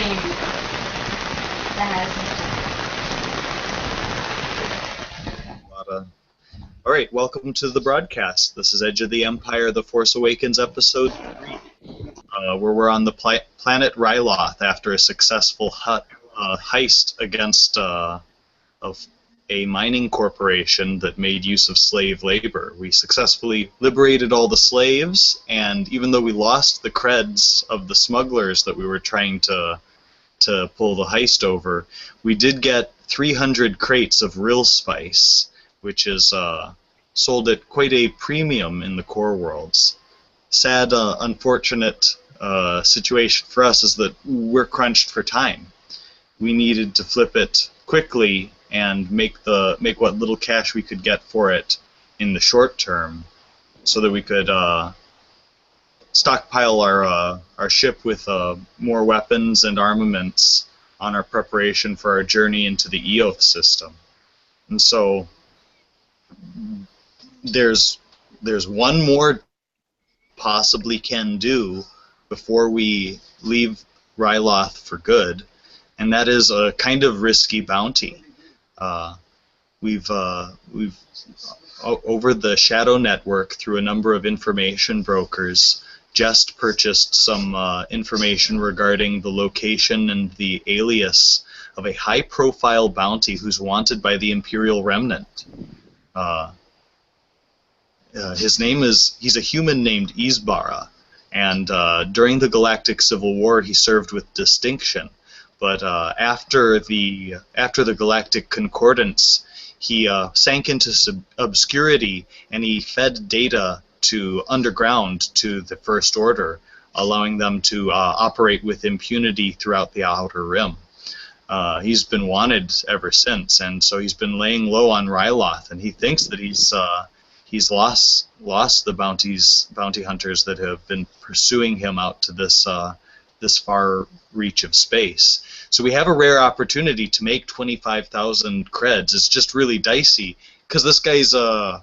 All right, welcome to the broadcast. This is Edge of the Empire, The Force Awakens, Episode 3, where we're on the planet Ryloth after a successful heist against a mining corporation that made use of slave labor. We successfully liberated all the slaves, and even though we lost the creds of the smugglers that we were trying to pull the heist over, we did get 300 crates of real spice, which is sold at quite a premium in the core worlds. Sad, unfortunate situation for us is that we're crunched for time. We needed to flip it quickly and make what little cash we could get for it in the short term, so that we could stockpile our ship with more weapons and armaments on our preparation for our journey into the Eoth system. And so there's one more possibly can do before we leave Ryloth for good, and that is a kind of risky bounty. We've over the Shadow Network, through a number of information brokers, just purchased some information regarding the location and the alias of a high-profile bounty who's wanted by the Imperial Remnant. He's a human named Isbara, and during the Galactic Civil War he served with distinction. But after the Galactic Concordance, he sank into obscurity, and he fed data underground to the First Order, allowing them to operate with impunity throughout the Outer Rim. He's been wanted ever since, and so he's been laying low on Ryloth, and he thinks that he's lost the bounty hunters that have been pursuing him out to this far reach of space. So we have a rare opportunity to make 25,000 creds. It's just really dicey because this guy's a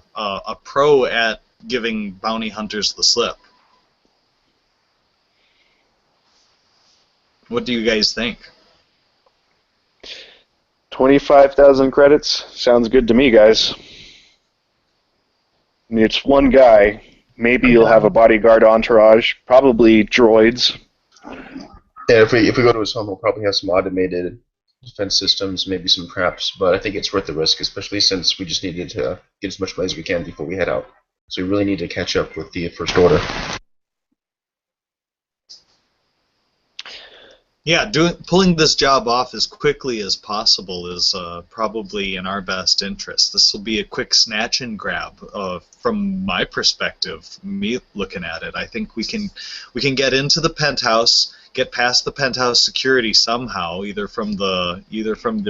pro at giving bounty hunters the slip. What do you guys think? 25,000 credits? Sounds good to me, guys. I mean, it's one guy. Maybe you'll have a bodyguard entourage, probably droids. Yeah, if we go to his home, we'll probably have some automated defense systems, maybe some traps, but I think it's worth the risk, especially since we just needed to get as much money as we can before we head out. So we really need to catch up with the First Order. Yeah, pulling this job off as quickly as possible is probably in our best interest. This will be a quick snatch and grab from my perspective, me looking at it. I think we can get into the penthouse, get past the penthouse security somehow, either from the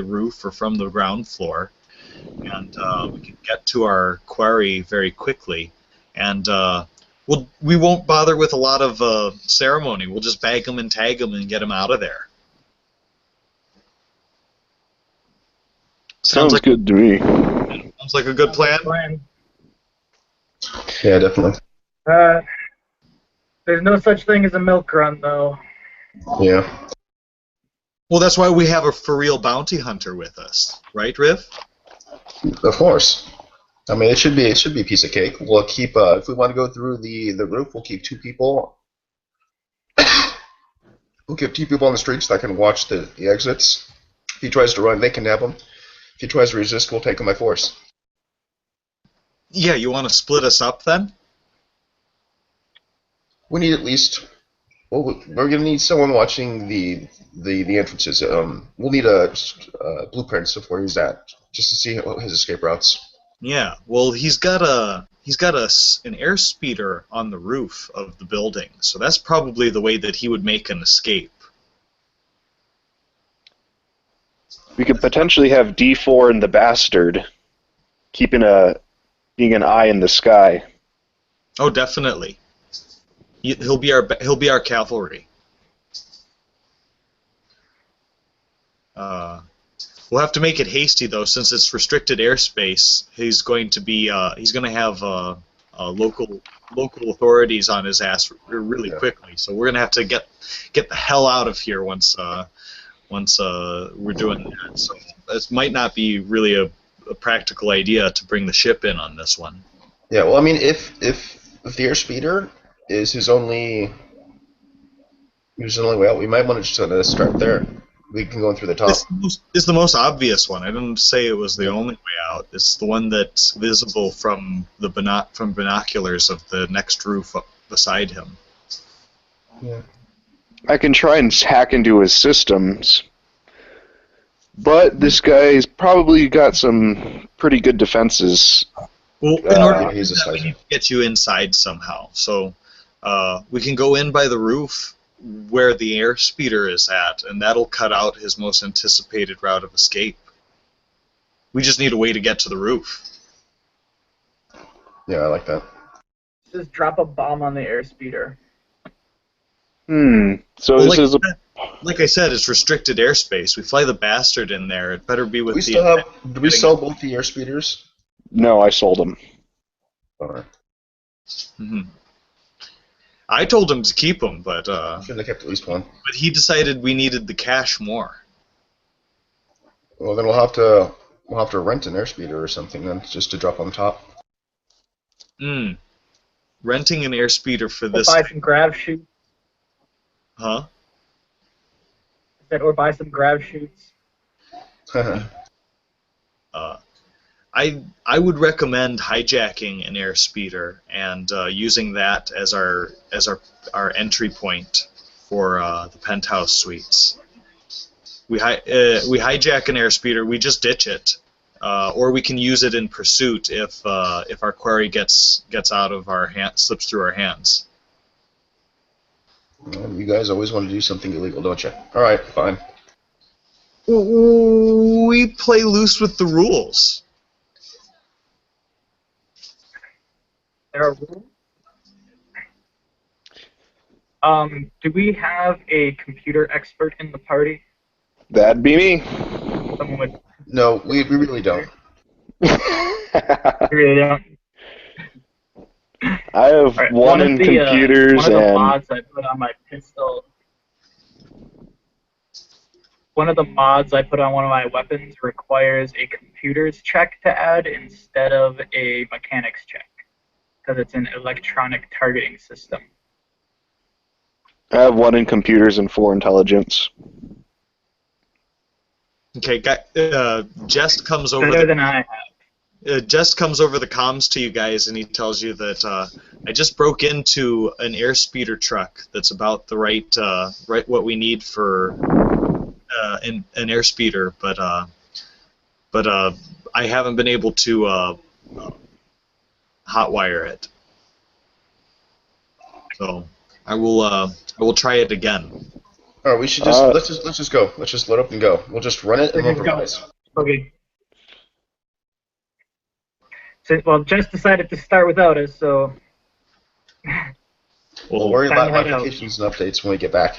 roof or from the ground floor, and we can get to our quarry very quickly. And we won't bother with a lot of ceremony. We'll just bag them and tag them and get them out of there. Sounds good to me. Sounds like a good plan. Yeah, definitely. There's no such thing as a milk run, though. Yeah. Well, that's why we have a for-real bounty hunter with us, right, Riv? Of course. I mean, it should be a piece of cake. We'll keep if we want to go through the roof, we'll keep 2 people. We'll keep 2 people on the streets that can watch the exits. If he tries to run, they can nab him. If he tries to resist, we'll take him by force. Yeah, you want to split us up then? We need at least. Well, we're gonna need someone watching the entrances. We'll need blueprints of where he's at, just to see his escape routes. Yeah, well, he's got an airspeeder on the roof of the building, so that's probably the way that he would make an escape. We could potentially have D4 and the Bastard being an eye in the sky. Oh, definitely. He'll be our cavalry. We'll have to make it hasty though, since it's restricted airspace. He's going to have local authorities on his ass really Yeah. quickly. So we're gonna have to get the hell out of here once we're doing that. So this might not be really a practical idea to bring the ship in on this one. Yeah. Well, I mean, if the airspeeder is his only way out, we might want to just start there. We can go in through the top. This is the most obvious one. I didn't say it was the only way out. It's the one that's visible from the binoculars of the next roof up beside him. Yeah. I can try and hack into his systems, but this guy's probably got some pretty good defenses. Well, in order to he's do a that, we slicer. need to get you inside somehow. So we can go in by the roof where the airspeeder is at, and that'll cut out his most anticipated route of escape. We just need a way to get to the roof. Yeah, I like that. Just drop a bomb on the airspeeder. So Well, this is a... like I said, it's restricted airspace. We fly the bastard in there. It better be with We the. still have. Do we sell both the airspeeders? No, I sold him. Or Mhm. I told him to keep them, but should have kept at least one. he decided we needed the cash more. Well, then we'll have to rent an airspeeder or something then, just to drop on top. Renting an airspeeder for Or this, buy some grav chutes. huh? Or buy some grav chutes. I would recommend hijacking an airspeeder and using that as our entry point for the penthouse suites. We hijack an airspeeder. We just ditch it, or we can use it in pursuit if our quarry gets out of our slips through our hands. Well, you guys always want to do something illegal, don't you? All right, fine. We play loose with the rules. There are rules. Do we have a computer expert in the party? That'd be me. Someone with No, we really don't. really don't. I have Alright, one in computers one of the and... mods I put on my pistol. One of the mods I put on one of my weapons requires a computers check to add instead of a mechanics check, because it's an electronic targeting system. I have one in computers and 4 intelligence. Okay, Jest comes over. Better than I have. Just comes over the comms to you guys, and he tells you that I just broke into an airspeeder truck that's about the right what we need for an airspeeder, but I haven't been able to hotwire it. So I will try it again. All right, we should just let's just go. Let's just load up and go. We'll just run it and Let's just go. improvise. Okay. So, well, Jess decided to start without us, so. We'll worry Time about to head out. modifications and updates when we get back.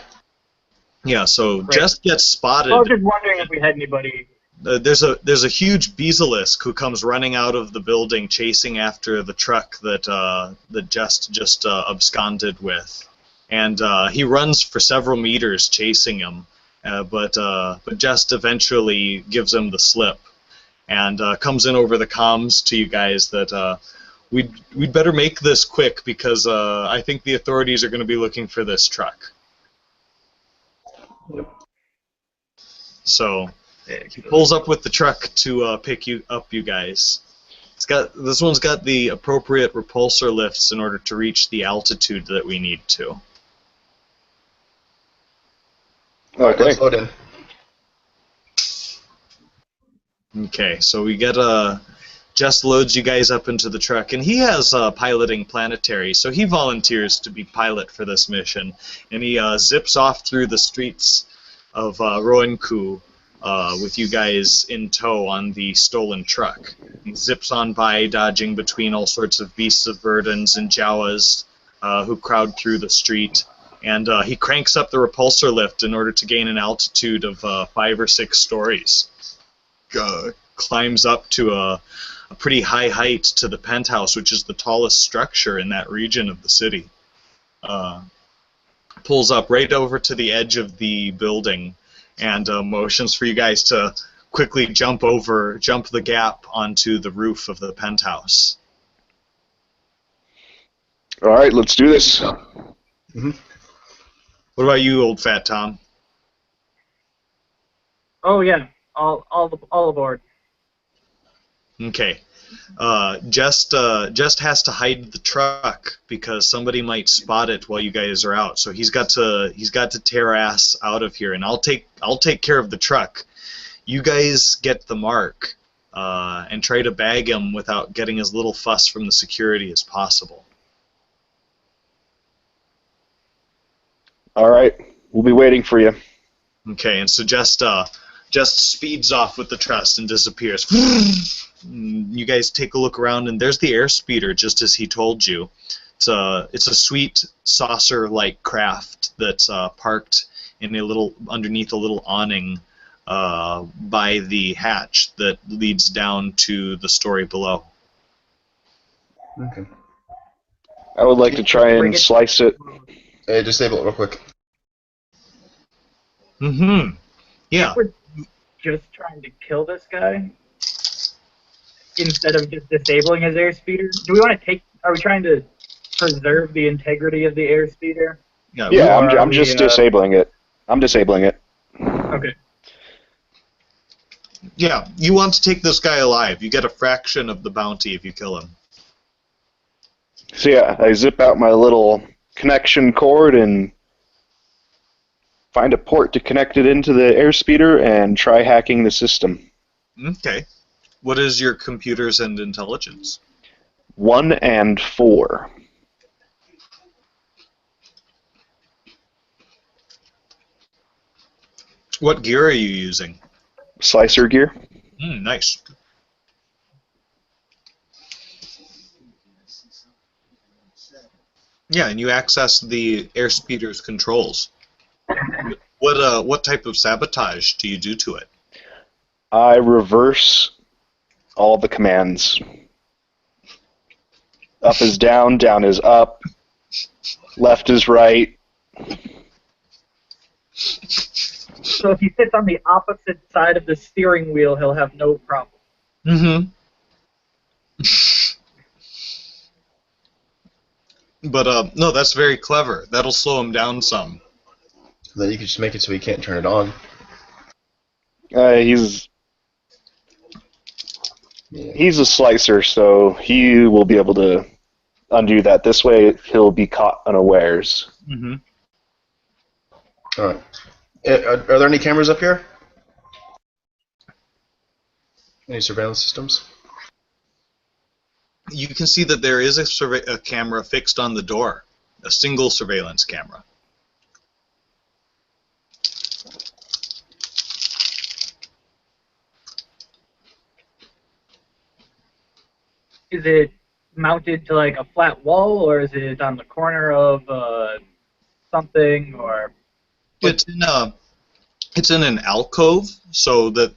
Yeah, so Right. Just gets spotted. I was just wondering if we had anybody. There's a huge basilisk who comes running out of the building, chasing after the truck that just absconded with, and he runs for several meters chasing him, but Just eventually gives him the slip, and comes in over the comms to you guys that we'd better make this quick because I think the authorities are going to be looking for this truck. Yep. So. He pulls up with the truck to pick you up, you guys. This one's got the appropriate repulsor lifts in order to reach the altitude that we need to. All right, Okay. let's load in. Okay, so we get Just loads you guys up into the truck, and he has piloting planetary, so he volunteers to be pilot for this mission, and he zips off through the streets of Roanku. With you guys in tow on the stolen truck. He zips on by, dodging between all sorts of beasts of burdens and Jawas who crowd through the street. And he cranks up the repulsor lift in order to gain an altitude of 5 or 6 stories. Climbs up to a pretty high height to the penthouse, which is the tallest structure in that region of the city. Pulls up right over to the edge of the building and motions for you guys to quickly jump the gap onto the roof of the penthouse. All right, let's do this. Mm-hmm. What about you, old fat Tom? Oh yeah, all aboard. Okay. Just has to hide the truck because somebody might spot it while you guys are out. So he's got to tear ass out of here, and I'll take care of the truck. You guys get the mark and try to bag him without getting as little fuss from the security as possible. All right, we'll be waiting for you. Okay, and so just speeds off with the truss and disappears. You guys take a look around, and there's the airspeeder, just as he told you. It's a sweet saucer-like craft that's parked in underneath a little awning by the hatch that leads down to the story below. Okay. I would like to try and slice it. Hey, disable it real quick. Mm-hmm. Yeah. We're just trying to kill this guy instead of just disabling his airspeeder. Do we want to take? Are we trying to preserve the integrity of the airspeeder? Yeah, I'm just disabling it. I'm disabling it. Okay. Yeah, you want to take this guy alive. You get a fraction of the bounty if you kill him. So yeah, I zip out my little connection cord and find a port to connect it into the airspeeder and try hacking the system. Okay. What is your computers and intelligence? 1 and 4. What gear are you using? Slicer gear. Nice. Yeah, and you access the airspeeder's controls. What type of sabotage do you do to it? I reverse all the commands. Up is down, down is up, left is right. So if he sits on the opposite side of the steering wheel, he'll have no problem. Mm-hmm. But no, that's very clever. That'll slow him down some. Then you could just make it so he can't turn it on. He's a slicer, so he will be able to undo that. This way, he'll be caught unawares. Mm-hmm. All right. Are there any cameras up here? Any surveillance systems? You can see that there is a camera fixed on the door, a single surveillance camera. Is it mounted to like a flat wall, or is it on the corner of something, or? It's in an alcove, so that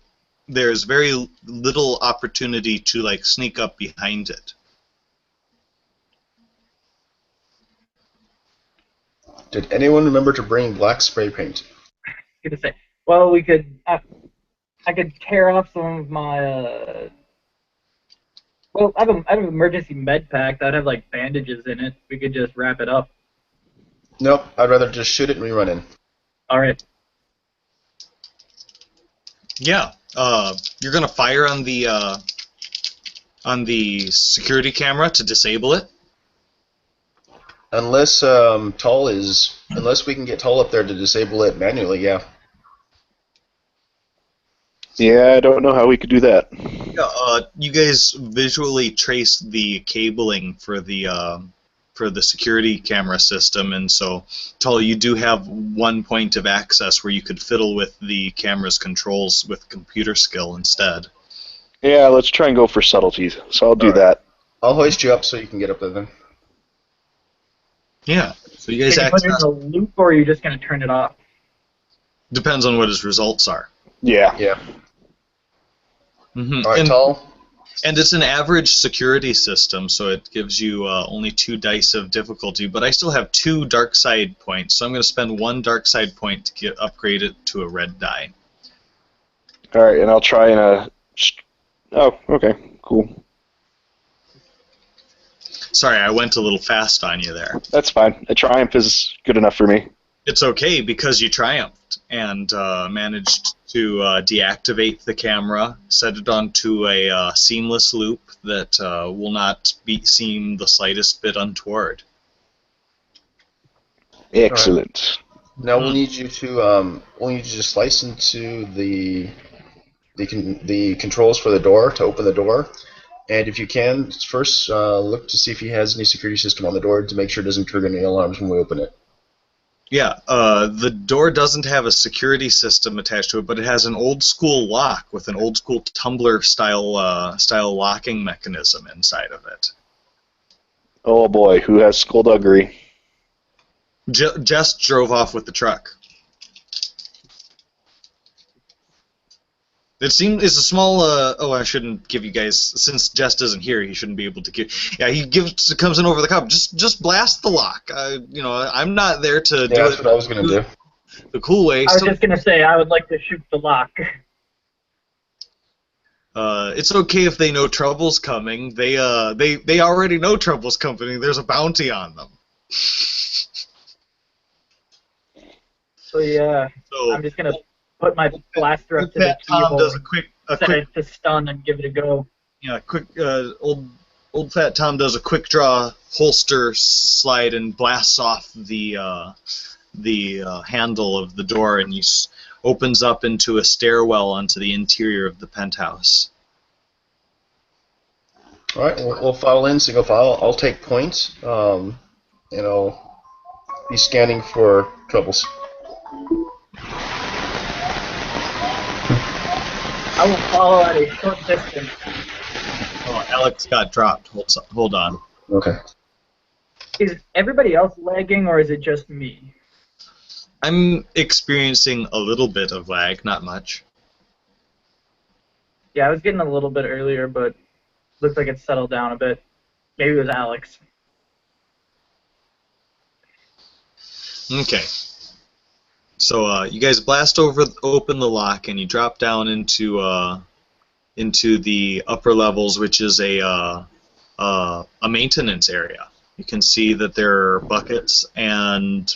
there's very little opportunity to like sneak up behind it. Did anyone remember to bring black spray paint? I was gonna say, well, we could. I could tear off some of my. Well, I have an emergency med pack that have like bandages in it. We could just wrap it up. Nope, I'd rather just shoot it and rerun in. All right. Yeah, you're gonna fire on the security camera to disable it. Unless unless we can get Tull up there to disable it manually, yeah. Yeah, I don't know how we could do that. Yeah, you guys visually trace the cabling for the security camera system, and so, Tull, you do have one point of access where you could fiddle with the camera's controls with computer skill instead. Yeah, let's try and go for subtleties. So I'll do that. I'll hoist you up so you can get up there then. Yeah, so you guys Can you put it in access. a loop, or are you just gonna turn it off? Depends on what his results are. Yeah. Yeah. Mm-hmm. All right, Tull. And it's an average security system, so it gives you only 2 dice of difficulty. But I still have 2 dark side points, so I'm going to spend 1 dark side point to upgrade it to a red die. All right, and I'll try and Oh, okay, cool. Sorry, I went a little fast on you there. That's fine. A triumph is good enough for me. It's okay because you triumphed and managed to deactivate the camera, set it onto a seamless loop that will not seem the slightest bit untoward. Excellent. Now we'll need you to slice into the controls for the door to open the door, and if you can, first look to see if he has any security system on the door to make sure it doesn't trigger any alarms when we open it. Yeah, the door doesn't have a security system attached to it, but it has an old school lock with an old school tumbler style locking mechanism inside of it. Oh boy, who has skullduggery? Jess drove off with the truck. It's a small. Oh, I shouldn't give you guys, since Jess isn't here. He shouldn't be able to give. Yeah, he comes in over the cup. Just blast the lock. I'm not there to do it. That's what I was gonna do. The cool way. I was just gonna say I would like to shoot the lock. It's okay if they know trouble's coming. They already know trouble's coming. There's a bounty on them. So yeah, So I'm just gonna put my blaster up to the Tom keyhole, does set it to stun, and give it a go. Yeah, old fat Tom does a quick draw holster slide and blasts off the handle of the door, and he opens up into a stairwell onto the interior of the penthouse. All right, we'll file in single file. I'll take points, and I'll be scanning for troubles. I will follow at a short distance. Oh, Alex got dropped. Hold on. Okay. Is everybody else lagging, or is it just me? I'm experiencing a little bit of lag, not much. Yeah, I was getting a little bit earlier, but looks like it's settled down a bit. Maybe it was Alex. Okay. So you guys blast open the lock, and you drop down into the upper levels, which is a maintenance area. You can see that there are buckets and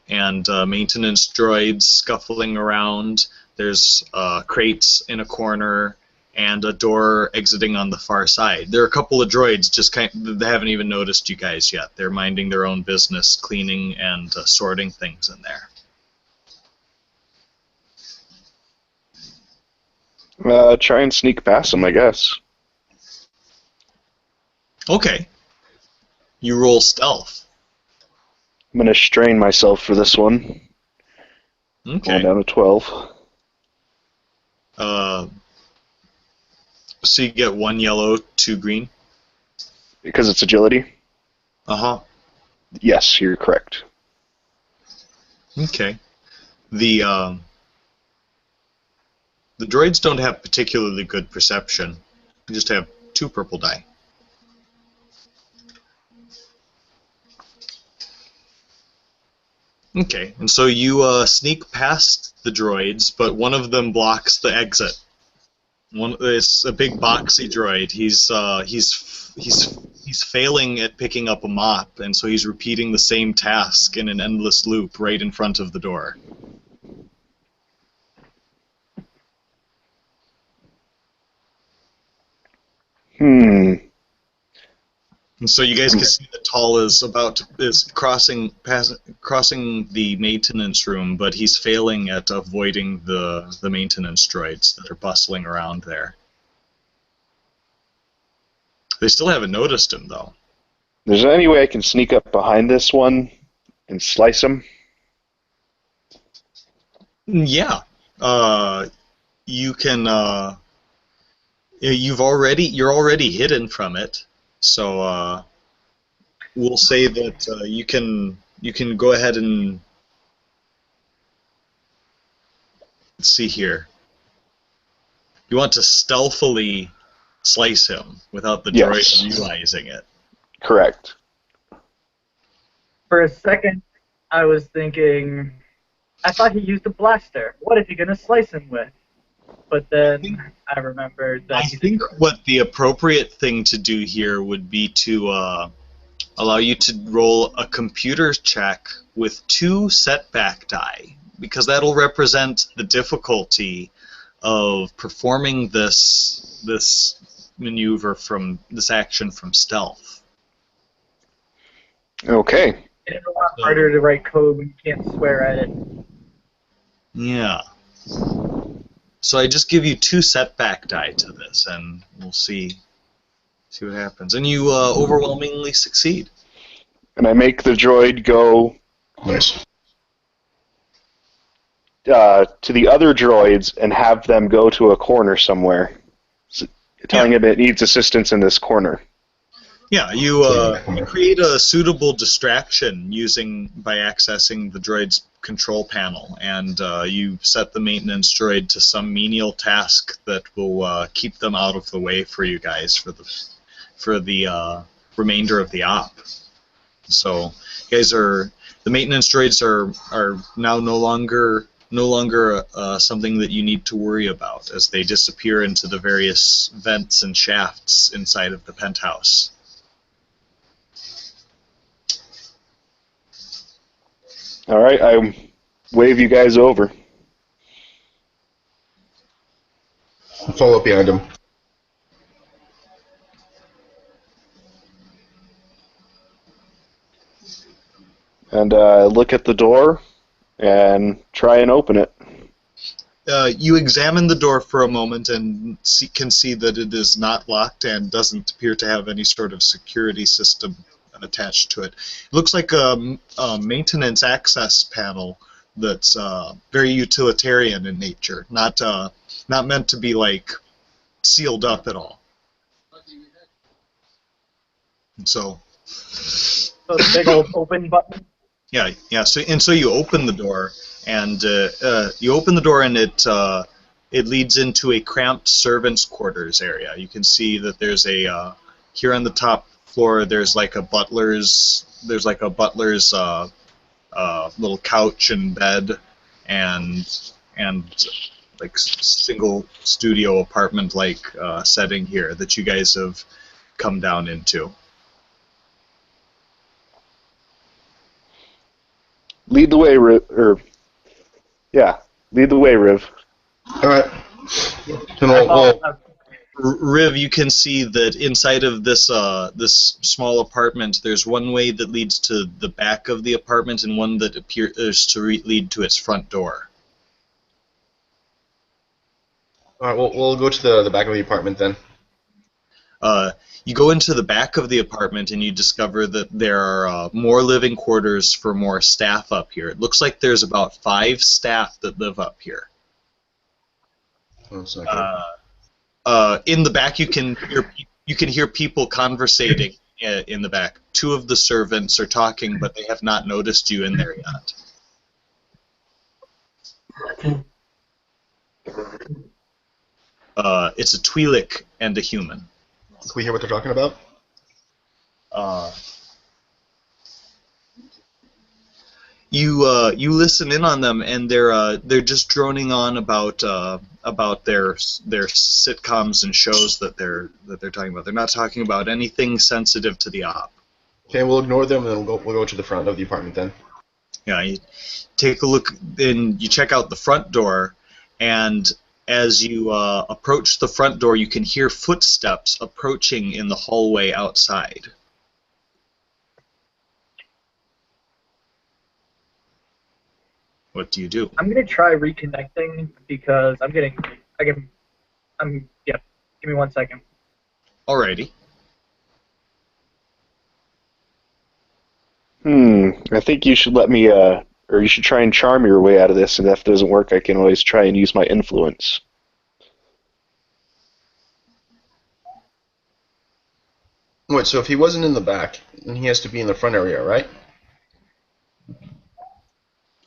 maintenance droids scuffling around. There's crates in a corner and a door exiting on the far side. There are a couple of droids they haven't even noticed you guys yet. They're minding their own business, cleaning and sorting things in there. Try and sneak past them, I guess. Okay. You roll stealth. I'm gonna strain myself for this one. Okay. Going down to 12. So you get 1 yellow, 2 green? Because it's agility? Uh-huh. Yes, you're correct. Okay. The droids don't have particularly good perception. They just have 2 purple die. Okay, and so you sneak past the droids, but one of them blocks the exit. It's a big boxy droid. He's failing at picking up a mop, and so he's repeating the same task in an endless loop right in front of the door. And so you guys can see that Tall is crossing the maintenance room, but he's failing at avoiding the maintenance droids that are bustling around there. They still haven't noticed him, though. Is there any way I can sneak up behind this one and slice him? Yeah. You can. You're already hidden from it. So we'll say that you can go ahead and, let's see here. You want to stealthily slice him without the Yes. droid realizing it. Correct. For a second, I was thinking, I thought he used a blaster. What is he gonna slice him with? But then I remembered that I think what the appropriate thing to do here would be to allow you to roll a computer check with 2 setback die, because that'll represent the difficulty of performing this maneuver from this action from stealth. Okay. it's a lot harder to write code when you can't swear at it. Yeah. So I just give you 2 setback die to this, and we'll see what happens. And you overwhelmingly succeed. And I make the droid go Nice. to the other droids and have them go to a corner somewhere, telling him it needs assistance in this corner. Yeah, you create a suitable distraction by accessing the droid's control panel, and you set the maintenance droid to some menial task that will keep them out of the way for you guys for the remainder of the op. So, you guys the maintenance droids are now no longer something that you need to worry about, as they disappear into the various vents and shafts inside of the penthouse. All right, I wave you guys over. Follow up behind him. And look at the door and try and open it. You examine the door for a moment and can see that it is not locked and doesn't appear to have any sort of security system attached to it. It looks like a maintenance access panel that's very utilitarian in nature, not meant to be like sealed up at all. And so the big old open button. Yeah. So you open the door, and it leads into a cramped servants' quarters area. You can see that there's a here on the top floor. There's like a butler's little couch and bed, and like single studio apartment like setting here that you guys have come down into. Lead the way, Riv. Lead the way, Riv. All right. Then Riv, you can see that inside of this small apartment, there's one way that leads to the back of the apartment and one that appears to lead to its front door. all right, we'll go to the back of the apartment then. You go into the back of the apartment and you discover that there are more living quarters for more staff up here. It looks like there's about 5 staff that live up here. 1 second. In the back, you can hear people conversating in the back. 2 of the servants are talking, but they have not noticed you in there yet. It's a Twi'lek and a human. Can we hear what they're talking about? You listen in on them, and they're just droning on about their sitcoms and shows that they're talking about. They're not talking about anything sensitive to the op. Okay, we'll ignore them and we'll go to the front of the apartment then. Yeah, you take a look, and you check out the front door, and as you approach the front door, you can hear footsteps approaching in the hallway outside. What do you do? I'm gonna try reconnecting because give me 1 second. Alrighty. I think you should let me, or you should try and charm your way out of this, and if it doesn't work, I can always try and use my influence. Wait, so if he wasn't in the back, then he has to be in the front area, right?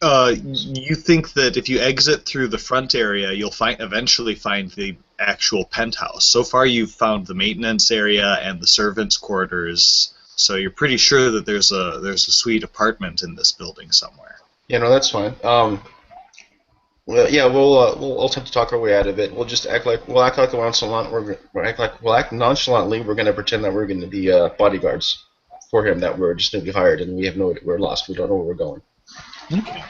You think that if you exit through the front area, you'll eventually find the actual penthouse. So far, you've found the maintenance area and the servants' quarters, so you're pretty sure that there's a suite apartment in this building somewhere. Yeah, no, that's fine. Well, yeah, we'll attempt to talk our way out of it. We'll just act like we'll act like nonchalant. We'll act nonchalantly. We're gonna pretend that we're gonna be bodyguards for him. That we're just newly hired and we're lost. We don't know where we're going. Okay.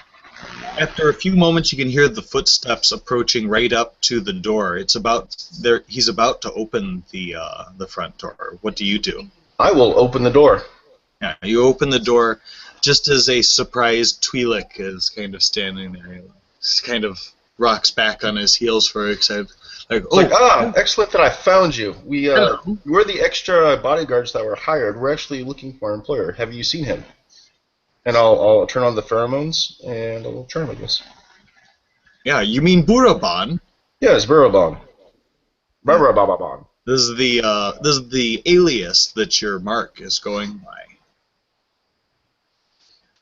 After a few moments, you can hear the footsteps approaching right up to the door. It's about there. He's about to open the front door. What do you do? I will open the door. Yeah, you open the door just as a surprised Twi'lek is kind of standing there. He kind of rocks back on his heels for excited. Excellent that I found you. Hello. We're the extra bodyguards that were hired. We're actually looking for our employer. Have you seen him? And I'll turn on the pheromones and I'll turn him, I guess. Yeah, you mean Buraban? Yes, Burabon. Burabababon. This is the alias that your mark is going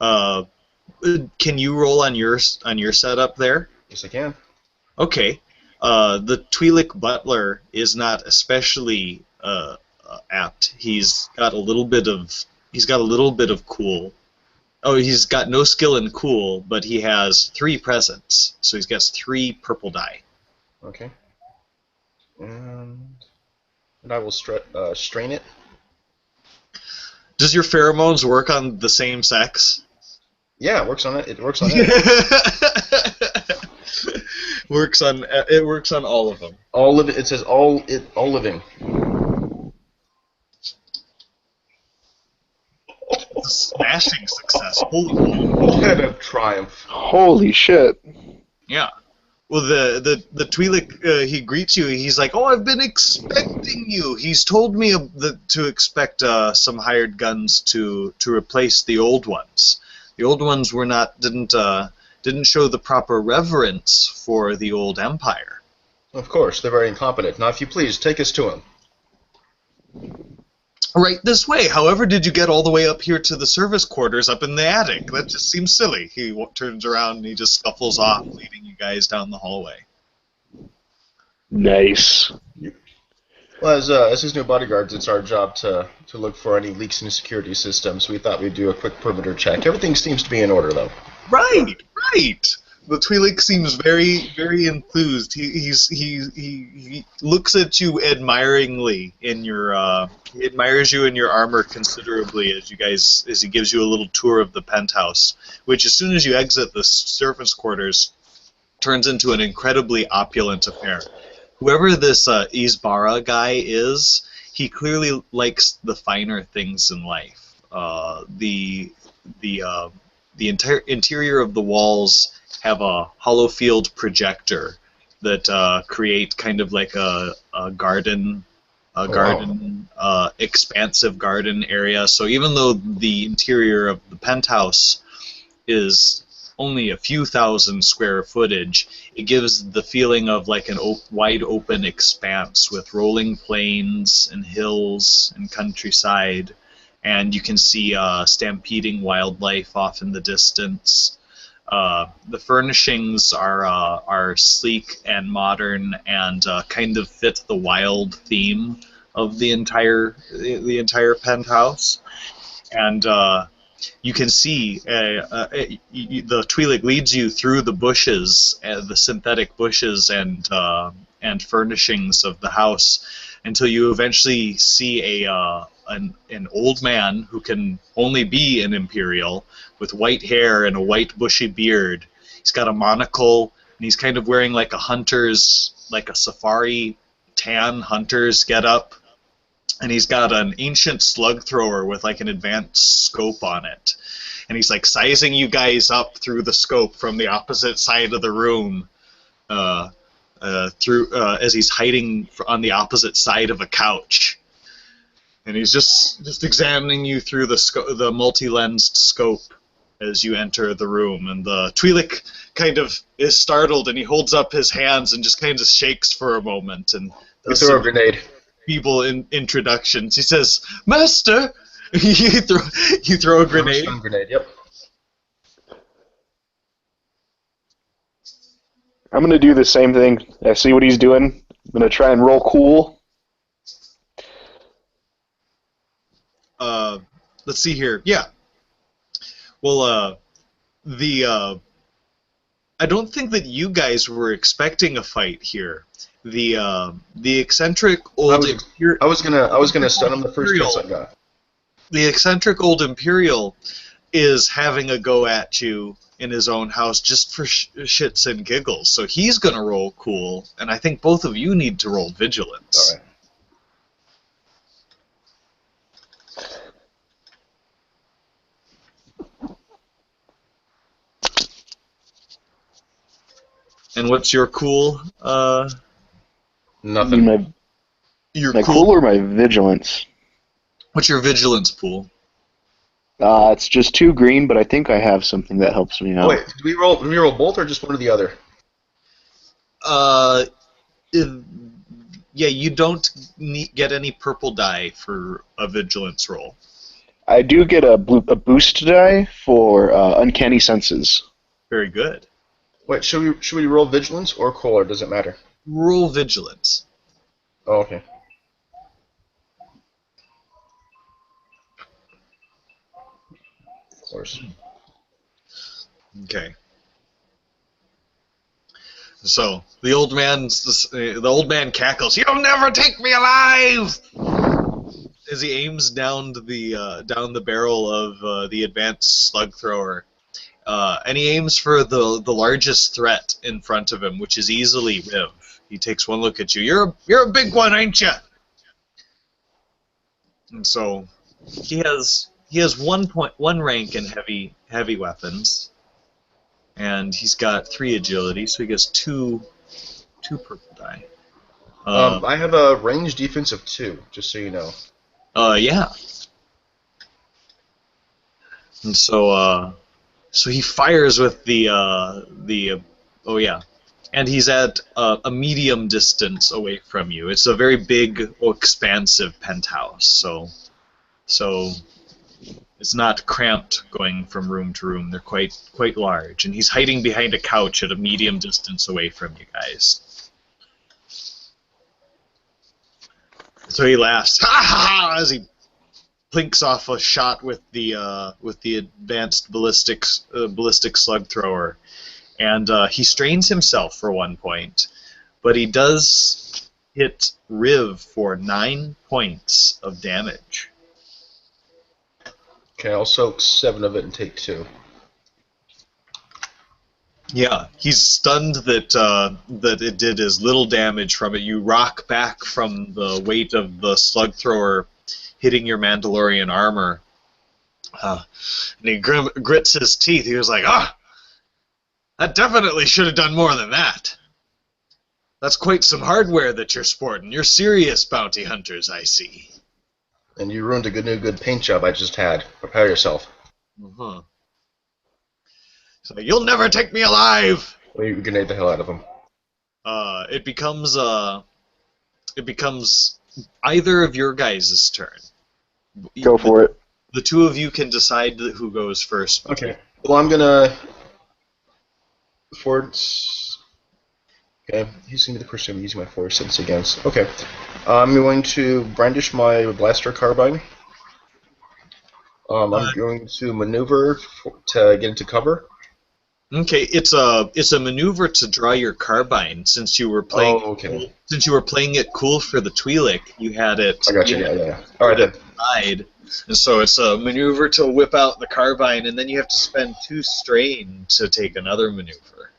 by. Can you roll on your setup there? Yes, I can. Okay. The Twi'lek butler is not especially apt. He's got a little bit of cool. Oh, he's got no skill in cool, but he has 3 presents, so he's got 3 purple die. Okay. And I will strain it. Does your pheromones work on the same sex? Yeah, it works on it. It works on it. It works on all of them. All of it. It says all living. It's a smashing success. Holy moly. And a triumph. Holy shit. Yeah. Well, the Twi'lek, he greets you. He's like, "Oh, I've been expecting you." He's told me to expect some hired guns to replace the old ones. The old ones didn't show the proper reverence for the old empire. Of course, they're very incompetent. Now, if you please, take us to him. Right this way. However, did you get all the way up here to the service quarters up in the attic? That just seems silly. He turns around and he just scuffles off, leading you guys down the hallway. Nice. Well, as his new bodyguards, it's our job to look for any leaks in the security systems. We thought we'd do a quick perimeter check. Everything seems to be in order, though. Right. The Twi'lek seems very, very enthused. He looks at you admiringly he admires you in your armor considerably as he gives you a little tour of the penthouse, which as soon as you exit the servants' quarters turns into an incredibly opulent affair. Whoever this Isbara guy is, he clearly likes the finer things in life. The entire interior of the walls have a hollow field projector that create kind of like a garden, expansive garden area. So even though the interior of the penthouse is only a few thousand square footage, it gives the feeling of like an wide open expanse with rolling plains and hills and countryside, and you can see stampeding wildlife off in the distance. The furnishings are sleek and modern and kind of fit the wild theme of the entire penthouse, and you can see the Twi'lek leads you through the bushes, the synthetic bushes and furnishings of the house, until you eventually see an old man who can only be an Imperial with white hair and a white bushy beard. He's got a monocle and he's kind of wearing like a safari tan hunter's getup. And he's got an ancient slug thrower with like an advanced scope on it. And he's like sizing you guys up through the scope from the opposite side of the room as he's hiding on the opposite side of a couch. And he's just examining you through the multi-lensed scope as you enter the room. And the Twi'lek kind of is startled and he holds up his hands and just kind of shakes for a moment. And throw a grenade. Feeble introductions. He says, "Master!" you throw a grenade. Stun grenade, yep. I'm going to do the same thing. I see what he's doing. I'm gonna try and roll cool. Let's see here. Yeah. Well, I don't think that you guys were expecting a fight here. The eccentric old I was gonna stun him the first chance I got. The eccentric old Imperial is having a go at you in his own house just for shits and giggles. So he's gonna roll cool, and I think both of you need to roll vigilance. All right. And what's your cool? Nothing. My cool or my vigilance? What's your vigilance pool? It's just 2 green, but I think I have something that helps me out. Wait, do we roll both or just one or the other? Yeah, you don't get any purple die for a vigilance roll. I do get a boost die for uncanny senses. Very good. Wait, should we roll vigilance or cool, or does it matter? Roll vigilance. Oh, okay. Of course. Okay. So the old man cackles. You'll never take me alive! As he aims down the barrel of the advanced slug thrower, and he aims for the largest threat in front of him, which is easily Riv. He takes one look at you. You're a big one, ain't you? And so he has 1 rank in heavy weapons, and he's got 3 agility, so he gets 2 purple die. I have a range defense of 2, just so you know. Yeah. And so he fires with and he's at a medium distance away from you. It's a very big, expansive penthouse, so it's not cramped going from room to room. They're quite large, and he's hiding behind a couch at a medium distance away from you guys. So he laughs, ha ha, as he plinks off a shot with the advanced ballistic slug thrower, and he strains himself for 1 point, but he does hit Riv for 9 points of damage. Okay, I'll soak 7 of it and take 2. Yeah, he's stunned that it did as little damage from it. You rock back from the weight of the slug thrower hitting your Mandalorian armor. And he grits his teeth. He was like, that definitely should have done more than that. That's quite some hardware that you're sporting. You're serious bounty hunters, I see. And you ruined a good paint job I just had. Prepare yourself. Uh-huh. So you'll never take me alive! Well, you grenade the hell out of him. It becomes either of your guys' turn. Go for it. The 2 of you can decide who goes first. Okay. Well, I'm gonna... Ford's... Okay, he's gonna be the person I'm using my force sense against. Okay. I'm going to brandish my blaster carbine. I'm going to maneuver to get into cover. Okay, it's a maneuver to draw your carbine since you were playing. Oh, okay. Since you were playing it cool for the Twi'lek, you had it. I got you. Yeah. All right then. Side, and so it's a maneuver to whip out the carbine, and then you have to spend 2 strain to take another maneuver.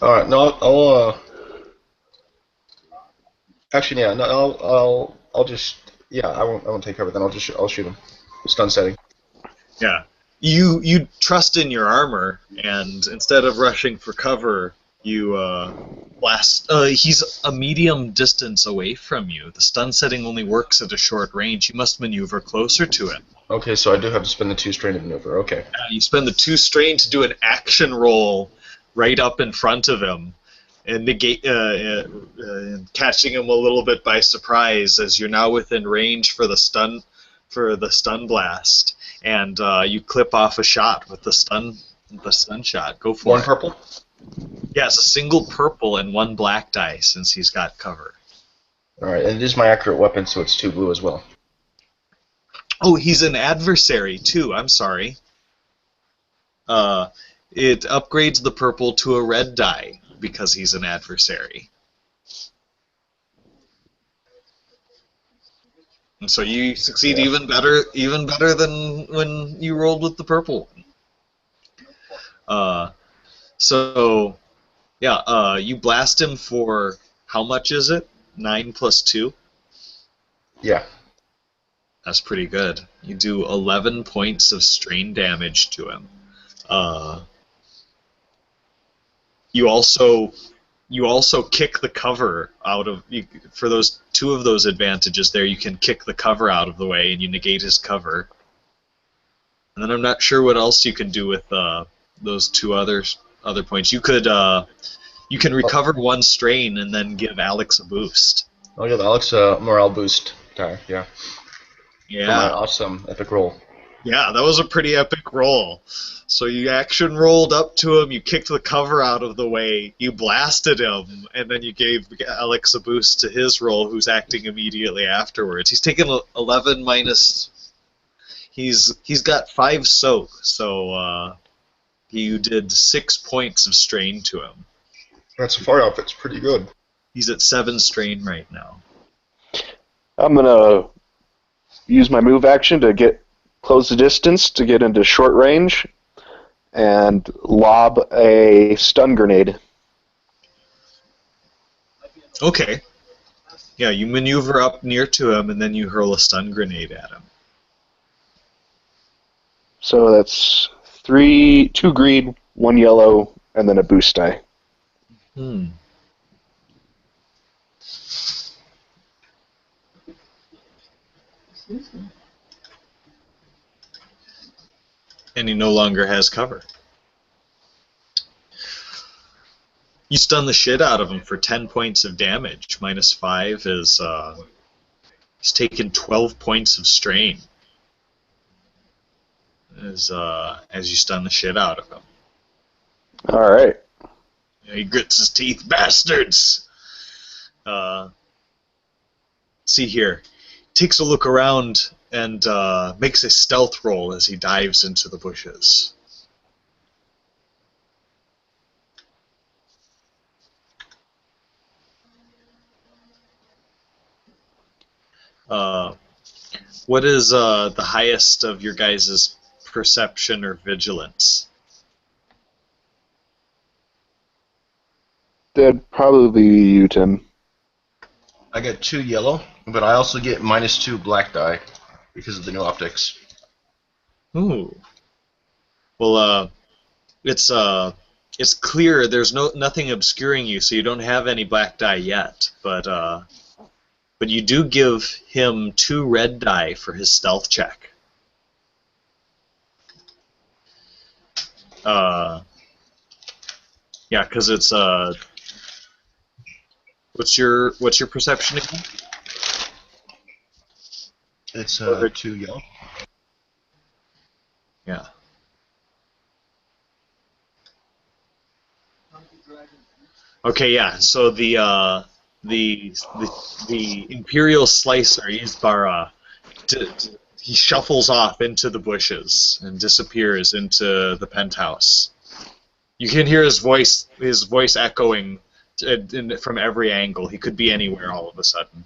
All right. No, I'll actually, yeah. No, I'll just. Yeah, I won't take cover. Then I'll shoot him. Stun setting. Yeah. You trust in your armor, and instead of rushing for cover, you blast. He's a medium distance away from you. The stun setting only works at a short range. You must maneuver closer to him. Okay, so I do have to spend the 2 strain to maneuver. Okay. You spend the 2 strain to do an action roll right up in front of him, and negate, catching him a little bit by surprise as you're now within range for the stun blast. And you clip off a shot with the stun shot. Go for 1 it. purple. Yes, a single purple and 1 black die since he's got cover. Alright, and it is my accurate weapon, so it's 2 blue as well. Oh, he's an adversary too. I'm sorry. It upgrades the purple to a red die because he's an adversary. And so you succeed even better than when you rolled with the purple. So yeah, you blast him for how much is it? 9 plus 2? Yeah. That's pretty good. You do 11 points of strain damage to him. You also kick the cover out of for those 2 of those advantages there. You can kick the cover out of the way and you negate his cover. And then I'm not sure what else you can do with those 2 other points. You can recover 1 strain and then give Alex a boost. I'll give Alex a morale boost die, yeah. Yeah. For my awesome epic roll. Yeah, that was a pretty epic roll. So you action rolled up to him, you kicked the cover out of the way, you blasted him, and then you gave Alex a boost to his roll, who's acting immediately afterwards. He's taken 11 minus... He's got 5 soak, so you did 6 points of strain to him. That's a fire outfit's pretty good. He's at 7 strain right now. I'm gonna use my move action to close the distance to get into short range and lob a stun grenade. Okay. Yeah, you maneuver up near to him and then you hurl a stun grenade at him. So that's 2 green, 1 yellow, and then a boost die. And he no longer has cover. You stun the shit out of him for 10 points of damage. Minus 5 is... he's taken 12 points of strain as you stun the shit out of him. Alright. He grits his teeth. Bastards! See here. Takes a look around and makes a stealth roll as he dives into the bushes. What is the highest of your guys' perception or vigilance? That'd probably be you, Tim. I get 2 yellow, but I also get minus 2 black die because of the new optics. Ooh. Well, it's clear. There's nothing obscuring you, so you don't have any black die yet. But you do give him 2 red die for his stealth check. Yeah, because it's What's your perception again? It's 2 yellow. Yeah. Okay, yeah. So the Imperial Slicer, Yizbara, he shuffles off into the bushes and disappears into the penthouse. You can hear his voice echoing from every angle. He could be anywhere all of a sudden.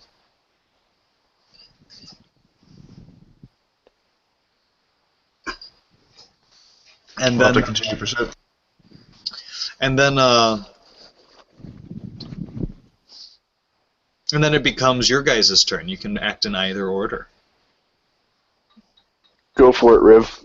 And then, and then it becomes your guys' turn. You can act in either order. Go for it, Riv.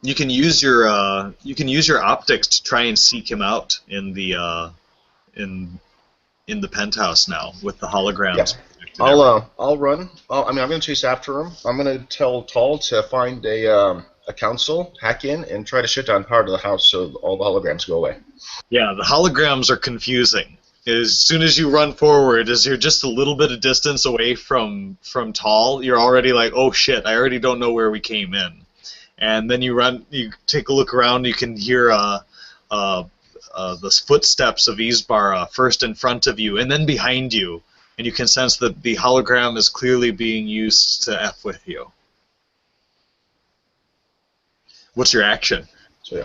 You can use your optics to try and seek him out in the penthouse now with the holograms. Yeah. I'll run. I'm gonna chase after him. I'm gonna tell Tall to find a council, hack in, and try to shut down part of the house so all the holograms go away. Yeah, the holograms are confusing. As soon as you run forward, as you're just a little bit of distance away from Tall, you're already like, oh shit, I already don't know where we came in. And then you take a look around, you can hear the footsteps of Isbara first in front of you and then behind you, and you can sense that the hologram is clearly being used to F with you. What's your action? So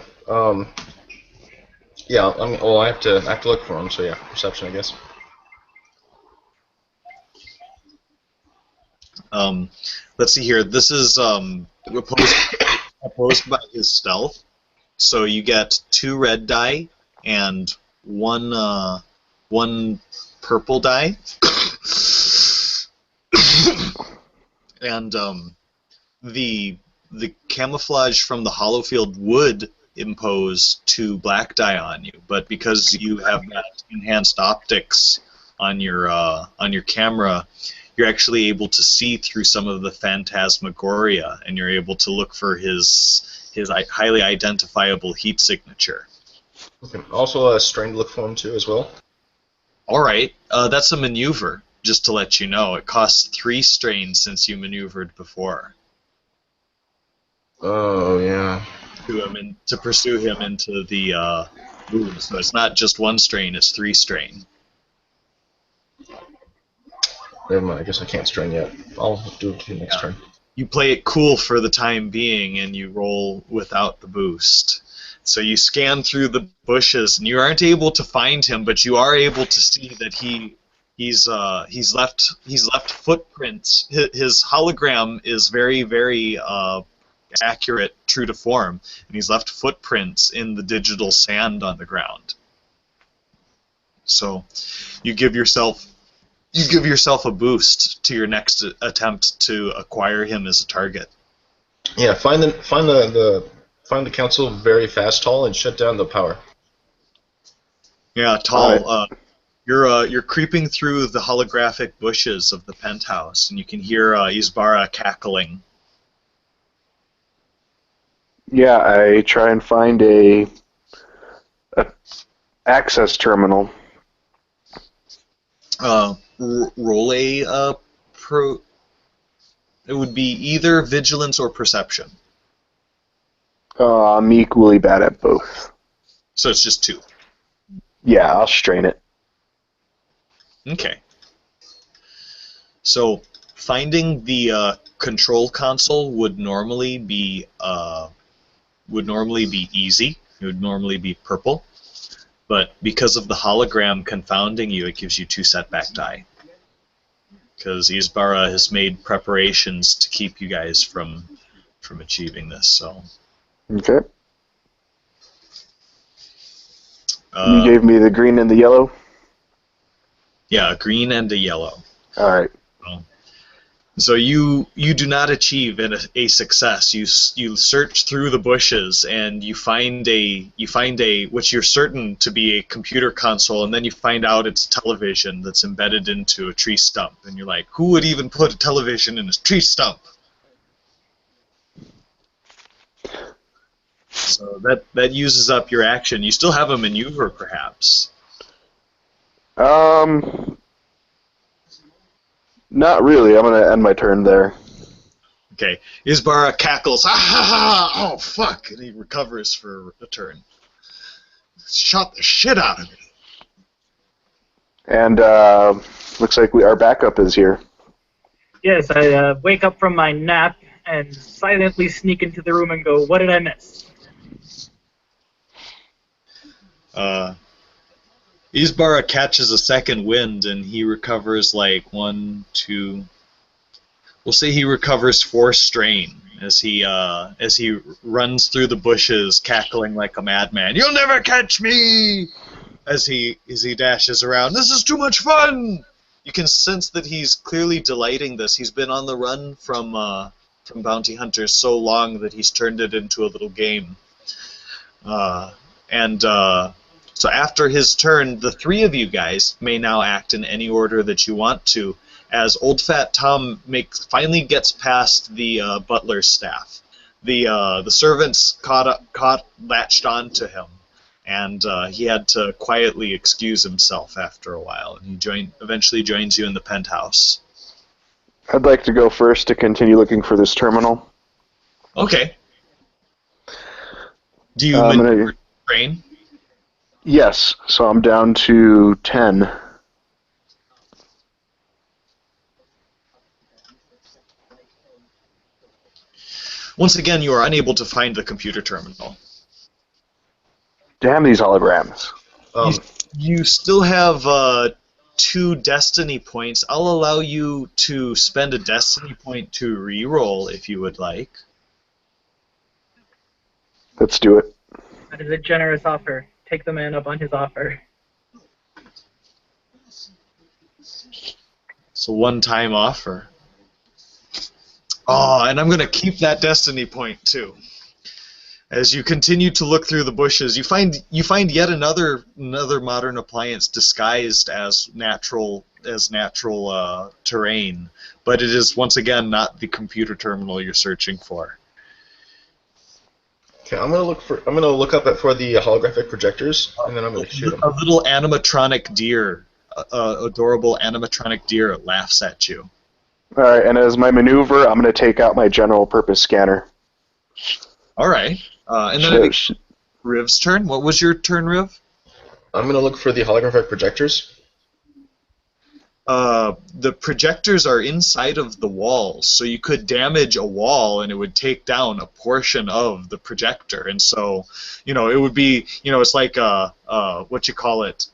I have to look for him. So yeah, perception, I guess. Let's see here. This is opposed by his stealth. So you get 2 red die and one purple die. And the camouflage from the hollow field would impose 2 black die on you, but because you have that enhanced optics on your camera, you're actually able to see through some of the phantasmagoria, and you're able to look for his highly identifiable heat signature. Okay. Also, a strain to look for him too, as well. All right, that's a maneuver. Just to let you know, it costs 3 strain since you maneuvered before. Oh yeah. To pursue him into the room. So it's not just 1 strain; it's 3 strain. Never mind. I guess I can't strain yet. I'll do it to you next turn. You play it cool for the time being, and you roll without the boost. So you scan through the bushes, and you aren't able to find him, but you are able to see that he's left footprints. His hologram is very, very accurate, true to form, and he's left footprints in the digital sand on the ground. So you give yourself a boost to your next attempt to acquire him as a target. Yeah, find the council very fast, Tall, and shut down the power. Yeah, Tall. You're creeping through the holographic bushes of the penthouse, and you can hear Isbara cackling. Yeah, I try and find a access terminal. Roll a pro. It would be either vigilance or perception. I'm equally bad at both. So it's just 2. Yeah, I'll strain it. Okay. So finding the control console would normally be easy. It would normally be purple, but because of the hologram confounding you, it gives you 2 setback die. Because Isbara has made preparations to keep you guys from achieving this. So. Okay. You gave me the green and the yellow? Yeah, a green and a yellow. All right. So you do not achieve a success. You search through the bushes and you find a which you're certain to be a computer console, and then you find out it's a television that's embedded into a tree stump, and you're like, who would even put a television in a tree stump? So that uses up your action. You still have a maneuver, perhaps. Not really. I'm going to end my turn there. Okay. Isbara cackles, ha ha ha, oh fuck, and he recovers for a turn. Shot the shit out of me. And looks like our backup is here. Yes, I wake up from my nap and silently sneak into the room and go, what did I miss? Isbara catches a second wind and he recovers like 1, 2. We'll say he recovers 4 strain as he runs through the bushes, cackling like a madman. You'll never catch me! As he dashes around. This is too much fun! You can sense that he's clearly delighting this. He's been on the run from bounty hunters so long that he's turned it into a little game. So after his turn, the 3 of you guys may now act in any order that you want to, as Old Fat Tom finally gets past the butler's staff. The servants latched on to him, and he had to quietly excuse himself after a while, and he eventually joins you in the penthouse. I'd like to go first to continue looking for this terminal. Okay. Do you I'm maneuver gonna, train? yes, so I'm down to 10. Once again, you are unable to find the computer terminal. Damn these holograms. You still have 2 destiny points. I'll allow you to spend a destiny point to re-roll if you would like. Let's do it. That is a generous offer. Take the man up on his offer. It's a one-time offer. Oh, and I'm going to keep that destiny point too. As you continue to look through the bushes, you find yet another modern appliance disguised as natural terrain, but it is once again not the computer terminal you're searching for. Okay, I'm gonna look up for the holographic projectors, and then I'm gonna shoot them. A little animatronic deer, adorable animatronic deer, laughs at you. All right, and as my maneuver, I'm going to take out my general purpose scanner. All right, and then it's Riv's turn. What was your turn, Riv? I'm gonna look for the holographic projectors. The projectors are inside of the walls, so you could damage a wall and it would take down a portion of the projector. And so, it would be, it's like what you call it,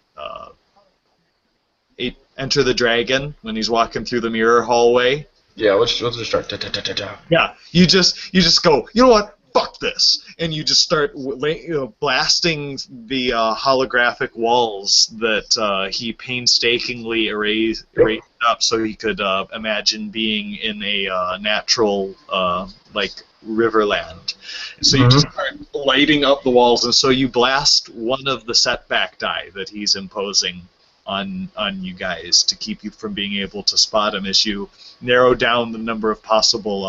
Enter the Dragon when he's walking through the mirror hallway. Yeah, let's just start. Da, da, da, da, da. Yeah, you just go, you know what? Fuck this, and you just start blasting the holographic walls that he painstakingly erased up so he could imagine being in a natural riverland. So you just start lighting up the walls, and so you blast one of the setback die that he's imposing on you guys to keep you from being able to spot him as you narrow down the number of possible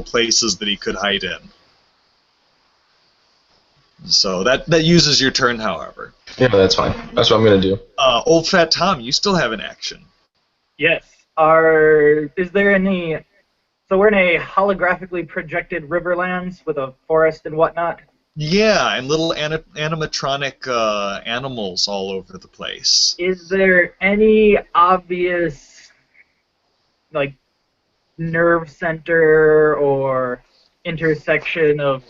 places that he could hide in. So that uses your turn, however. Yeah, that's fine. That's what I'm gonna do. Old Fat Tom, you still have an action. Yes. Is there any... So we're in a holographically projected Riverlands with a forest and whatnot? Yeah, and little animatronic animals all over the place. Is there any obvious, nerve center or intersection of,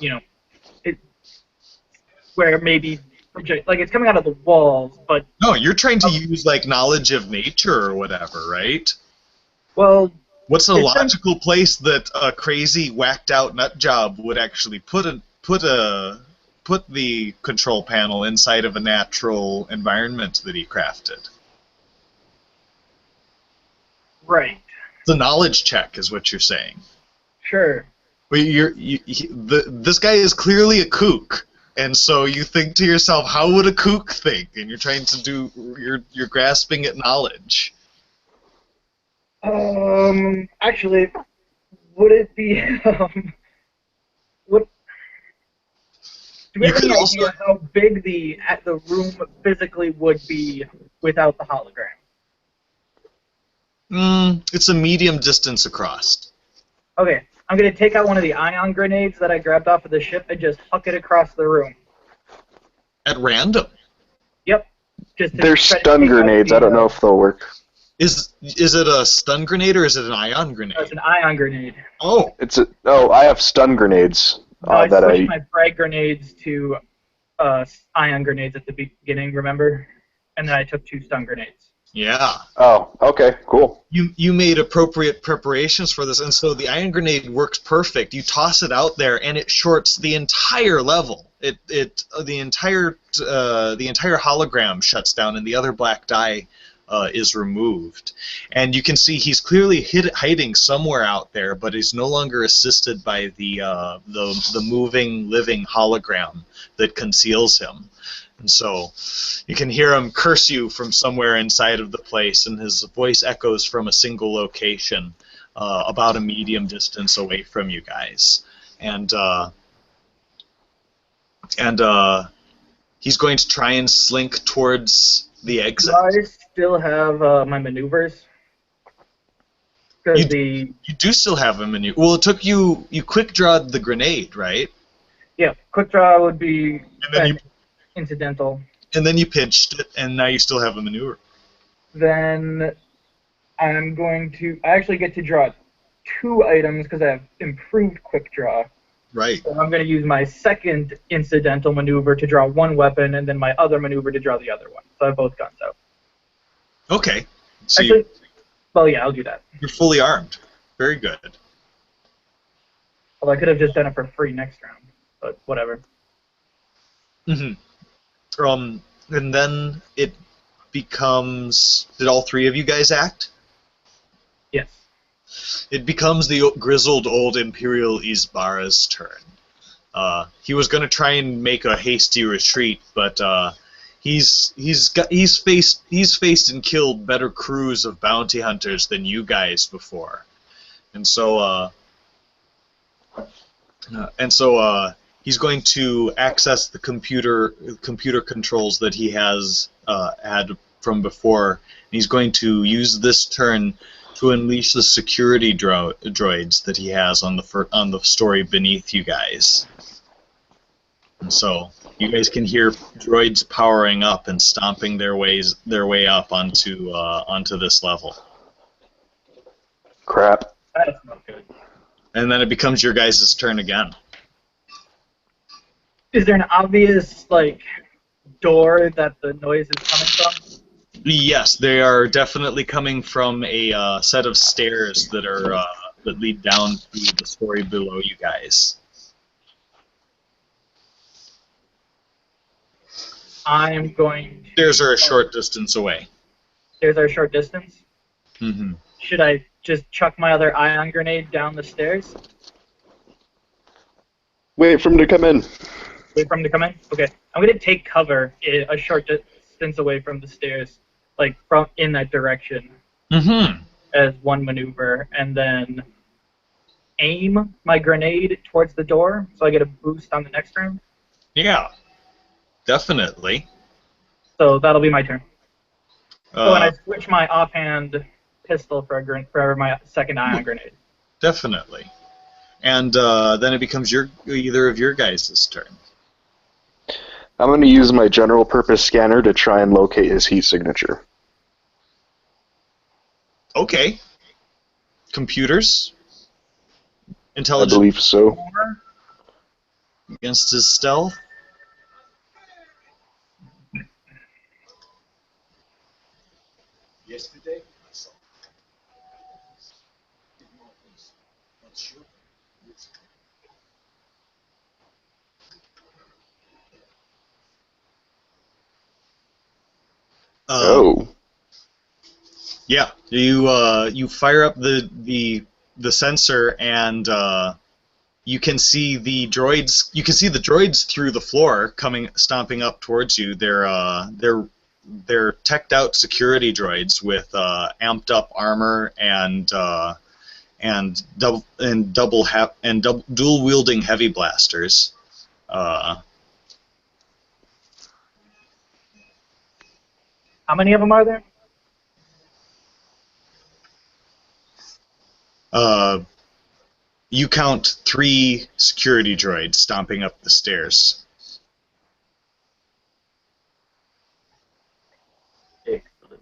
where maybe it's coming out of the walls, but... No, you're trying to use, knowledge of nature or whatever, right? Well... What's a logical place that a crazy, whacked-out nut job would actually put the control panel inside of a natural environment that he crafted? Right. The knowledge check is what you're saying. Sure. But this guy is clearly a kook, and so you think to yourself, how would a kook think? And you're trying to you're grasping at knowledge. Actually, would it be, do we have any idea how big the room physically would be without the hologram? It's a medium distance across. Okay, I'm going to take out one of the ion grenades that I grabbed off of the ship and just huck it across the room. At random? Yep. They're stun grenades. I don't know if they'll work. Is it a stun grenade or is it an ion grenade? No, it's an ion grenade. Oh. I have stun grenades. I switched my frag grenades to ion grenades at the beginning, remember? And then I took 2 stun grenades. Yeah. Oh, okay, cool. You made appropriate preparations for this, and so the ion grenade works perfect. You toss it out there, and it shorts the entire level. The entire hologram shuts down, and the other black die is removed. And you can see he's clearly hiding somewhere out there, but he's no longer assisted by the moving, living hologram that conceals him. And so you can hear him curse you from somewhere inside of the place, and his voice echoes from a single location about a medium distance away from you guys. And he's going to try and slink towards the exit. Do I still have my maneuvers? Because You do still have a maneuver. Well, it took you quick drawed the grenade, right? yeah, quick draw would be And then incidental. And then you pitched it, and now you still have a maneuver. Then I'm going to. I actually get to draw 2 items because I have improved quick draw. Right. So I'm going to use my second incidental maneuver to draw 1 weapon, and then my other maneuver to draw the other one. So I have both guns out. Okay. So Actually, well, yeah, I'll do that. you're fully armed. Very good. Although I could have just done it for free next round, but whatever. And then it becomes. Did all 3 of you guys act? Yes. It becomes the grizzled old Imperial Isbara's turn. He was going to try and make a hasty retreat, but he's faced and killed better crews of bounty hunters than you guys before, and so he's going to access the computer controls that he has had from before. And he's going to use this turn to unleash the security droids that he has on the story beneath you guys. And so you guys can hear droids powering up and stomping their way up onto this level. Crap. That's not good. And then it becomes your guys' turn again. Is there an obvious, door that the noise is coming from? Yes, they are definitely coming from a set of stairs that lead down to the story below you guys. I'm going to... Stairs are a short distance away. Stairs are a short distance? Mm-hmm. Should I just chuck my other ion grenade down the stairs? Wait for him to come in. Wait for him to come in? Okay. I'm going to take cover a short distance away from the stairs, from in that direction as one maneuver, and then aim my grenade towards the door so I get a boost on the next round. Yeah, definitely. So that'll be my turn. And I switch my offhand pistol for my second ion grenade. Definitely. And then it becomes either of your guys' turn. I'm going to use my general purpose scanner to try and locate his heat signature. Okay. Computers? I Intelligence believe so. against his stealth? Yesterday, I saw. Yeah, you fire up the sensor, and you can see the droids. You can see the droids through the floor stomping up towards you. They're teched out security droids with amped up armor and dual wielding heavy blasters. How many of them are there? You count 3 security droids stomping up the stairs. Excellent.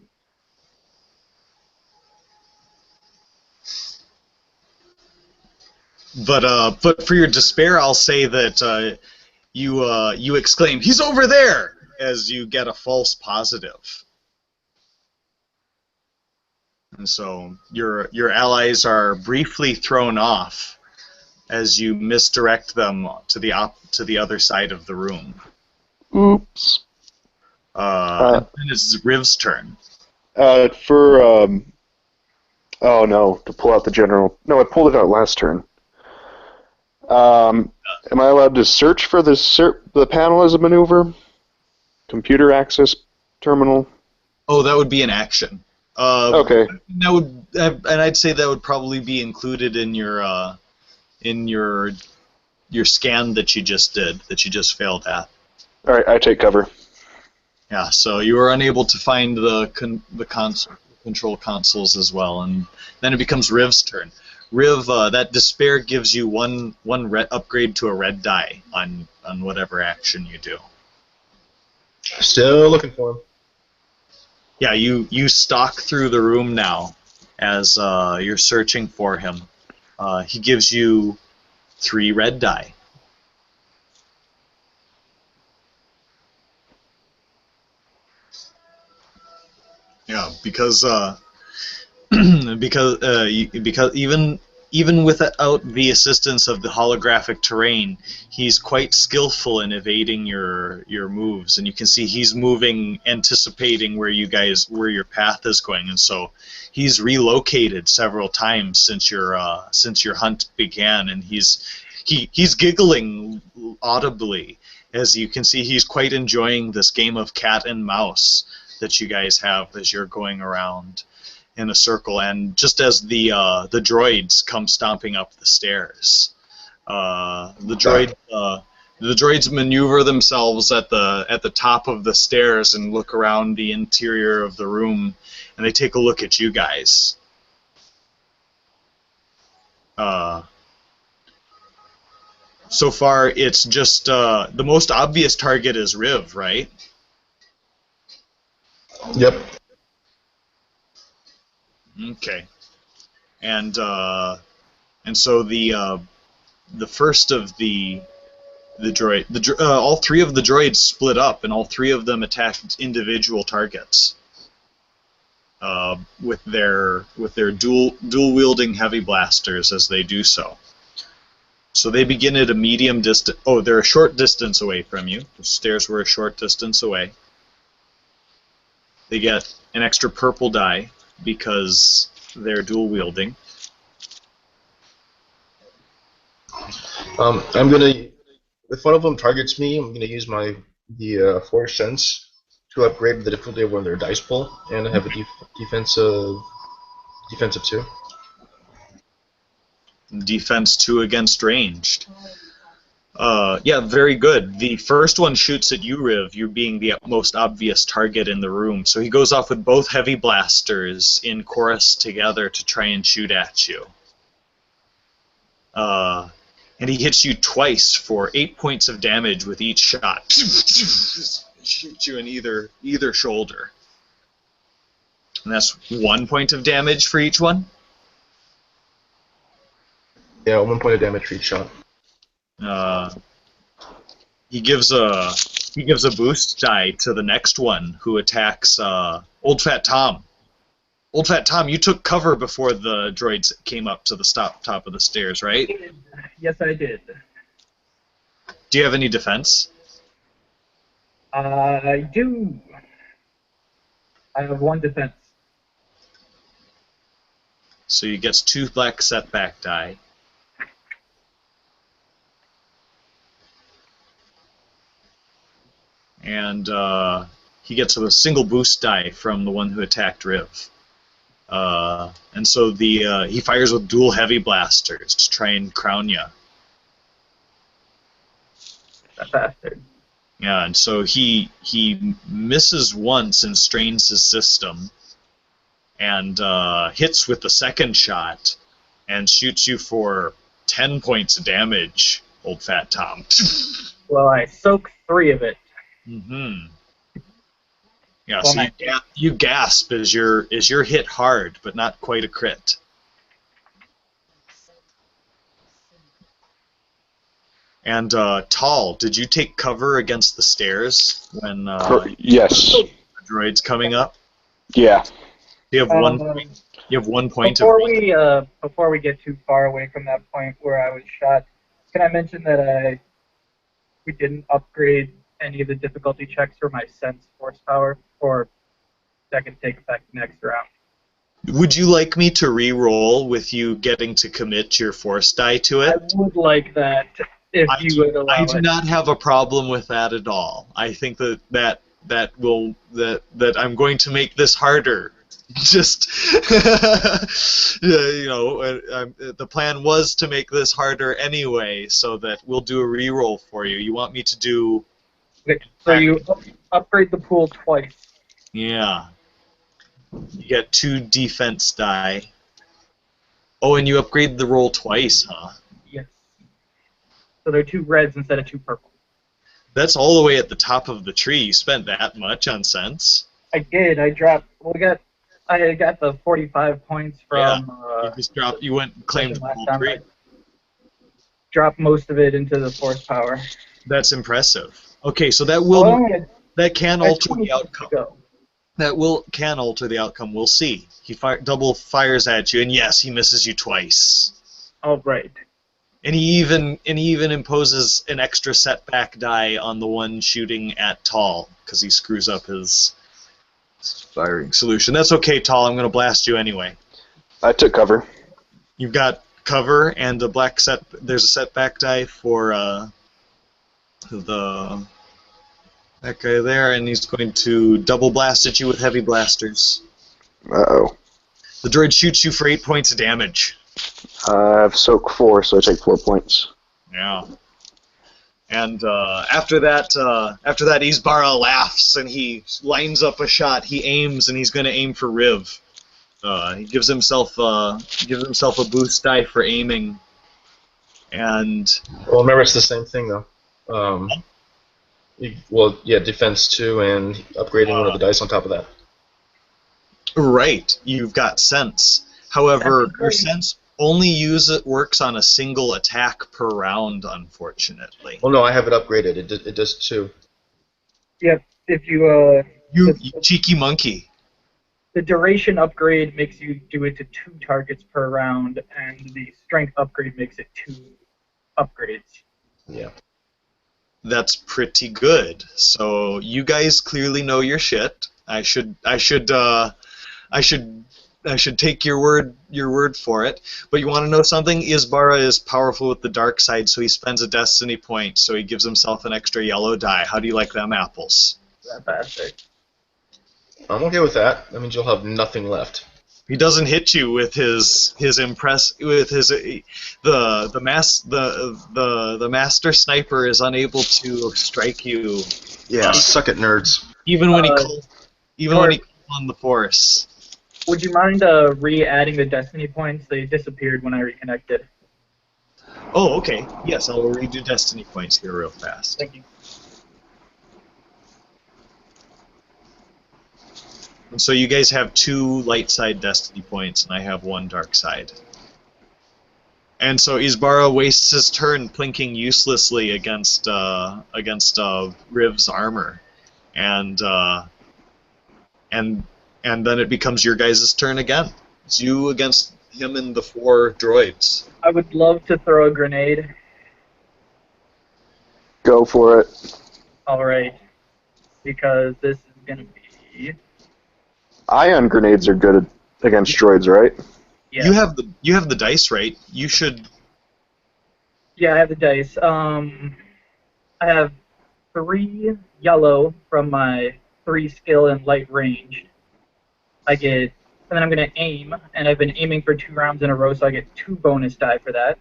But for your despair, I'll say that you exclaim, "He's over there!" as you get a false positive. And so your allies are briefly thrown off as you misdirect them to the other side of the room. Oops. And it's Riv's turn. Oh no, to pull out the general. No, I pulled it out last turn. Am I allowed to search for the panel as a maneuver? Computer access terminal? Oh, that would be an action. Okay. That would, and I'd say that would probably be included in your scan that you just did, that you just failed at. All right, I take cover. Yeah, so you are unable to find the control consoles as well, and then it becomes Riv's turn. Riv, that despair gives you one upgrade to a red die on whatever action you do. Still looking for him. Yeah, you stalk through the room now as you're searching for him. He gives you 3 red die. Yeah, because because even without the assistance of the holographic terrain, he's quite skillful in evading your moves, and you can see he's moving, anticipating where your path is going, and so he's relocated several times since your hunt began, and he's giggling audibly. As you can see, he's quite enjoying this game of cat and mouse that you guys have as you're going around in a circle, and just as the droids come stomping up the stairs, the droids maneuver themselves at the top of the stairs and look around the interior of the room, and they take a look at you guys. So far, it's just the most obvious target is Riv, right? Yep. Okay, and so the first of the droid, all 3 of the droids split up, and all 3 of them attacked individual targets with their dual wielding heavy blasters as they do so. So they begin at a medium distance. Oh, they're a short distance away from you. The stairs were a short distance away. They get an extra purple die because they're dual wielding. I'm gonna. If one of them targets me, I'm gonna use the Force Sense to upgrade the difficulty of one of their dice pool, and I have a defensive 2. Defense 2 against ranged. Yeah, very good. The first one shoots at you, Riv, you being the most obvious target in the room. So he goes off with both heavy blasters in chorus together to try and shoot at you. And he hits you twice for 8 points of damage with each shot. Shoots you in either shoulder. And that's 1 point of damage for each one? Yeah, 1 point of damage for each shot. He gives a boost die to the next one who attacks Old Fat Tom. Old Fat Tom, you took cover before the droids came up to the top of the stairs, right? Yes, I did. Do you have any defense? I do. I have 1 defense. So he gets 2 black setback die. And he gets a single boost die from the one who attacked Riv. And so he fires with dual heavy blasters to try and crown you. That bastard. Yeah, and so he misses once and strains his system, and hits with the second shot, and shoots you for 10 points of damage, Old Fat Tom. Well, I soak 3 of it. Mm-hmm. Yeah, so you gasp as you're hit hard, but not quite a crit. And Tall, did you take cover against the stairs when Yes. the droid's coming up? Yeah. You have 1 point. You have 1 point Before we get too far away from that point where I was shot, can I mention that we didn't upgrade any of the difficulty checks for my sense horsepower, or that can take effect next round? Would you like me to re-roll with you getting to commit your force die to it? I would like that if you would allow I it. do not have a problem with that at all. I think that I'm going to make this harder. Just the plan was to make this harder anyway, so that we'll do a re-roll for you. You want me to do Okay, so you upgrade the pool twice. Yeah. You get 2 defense die. Oh, and you upgrade the roll twice, huh? Yes. So they're 2 reds instead of 2 purple. That's all the way at the top of the tree. You spent that much on cents? I did. I dropped. Well, I got the 45 points Yeah. from. You just dropped. You went and claimed the last whole time. tree. I dropped most of it into the force power. That's impressive. Okay, so that can I had alter 20 the outcome. to go. Can alter the outcome. We'll see. He double fires at you, and yes, he misses you twice. All right. And he even imposes an extra setback die on the one shooting at Tall because he screws up his firing solution. That's okay, Tall. I'm going to blast you anyway. I took cover. You've got cover and a black set. There's a setback die for that guy there, and he's going to double blast at you with heavy blasters. Uh-oh. The droid shoots you for 8 points of damage. I have soak 4, so I take 4 points. Yeah. And after that, Isbara laughs and he lines up a shot. He aims and he's going to aim for Riv. He gives himself a boost die for aiming. And Well, remember it's the same thing though. Defense 2 and upgrading one of the dice on top of that. right, you've got sense. However, your sense only works on a single attack per round, unfortunately. Well, no, I have it upgraded. It does 2. Yep. If you You cheeky monkey. the duration upgrade makes you do it to 2 targets per round, and the strength upgrade makes it 2 upgrades. Yeah. That's pretty good. So you guys clearly know your shit. I should take your word for it. But you want to know something? Isbara is powerful with the dark side, so he spends a destiny point, so he gives himself an extra yellow die. How do you like them apples? That bastard. I'm okay with that. That means you'll have nothing left. He doesn't hit you with the master sniper is unable to strike you. Yeah, suck it, nerds. Even when he calls on the force. Would you mind re-adding the destiny points? They disappeared when I reconnected. Oh, okay. Yes, I'll redo destiny points here real fast. Thank you. And so you guys have 2 light side destiny points, and I have 1 dark side. And so Isbara wastes his turn plinking uselessly against Riv's armor, and then it becomes your guys' turn again. It's you against him and the 4 droids. I would love to throw a grenade. Go for it. All right, because this is gonna be. Ion grenades are good against droids, right? Yeah. You have the dice, right? You should. Yeah, I have the dice. I have 3 yellow from my 3 skill and light range. And then I'm gonna aim, and I've been aiming for 2 rounds in a row, so I get 2 bonus die for that.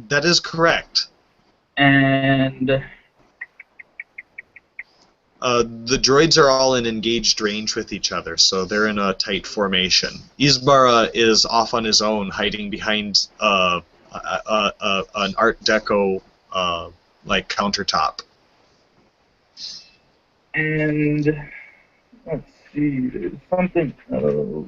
That is correct. And The droids are all in engaged range with each other, so they're in a tight formation. Isbara is off on his own, hiding behind an Art Deco like countertop. And let's see, there's something else.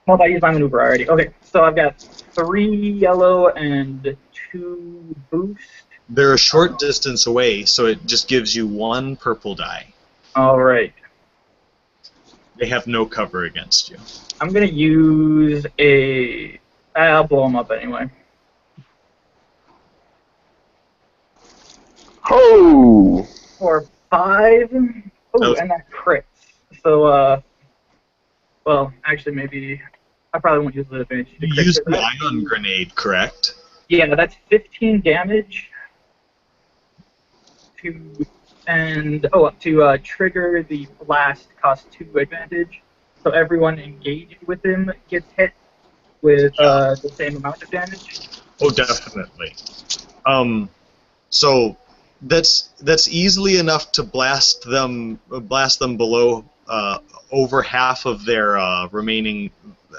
Nope, I used my maneuver already. Okay, so I've got 3 yellow and 2 boost. They're a short distance away, so it just gives you 1 purple die. All right. They have no cover against you. I'm gonna use a. I'll blow them up anyway. Ho! For 5. Oh, was- and that crits. So, well, actually, maybe I probably won't use the advantage to You crit used for the that. ion grenade, correct? Yeah, that's 15 damage. To trigger the blast costs 2 advantage. So everyone engaged with him gets hit with the same amount of damage. Oh, definitely. So that's easily enough to blast them below over half of their remaining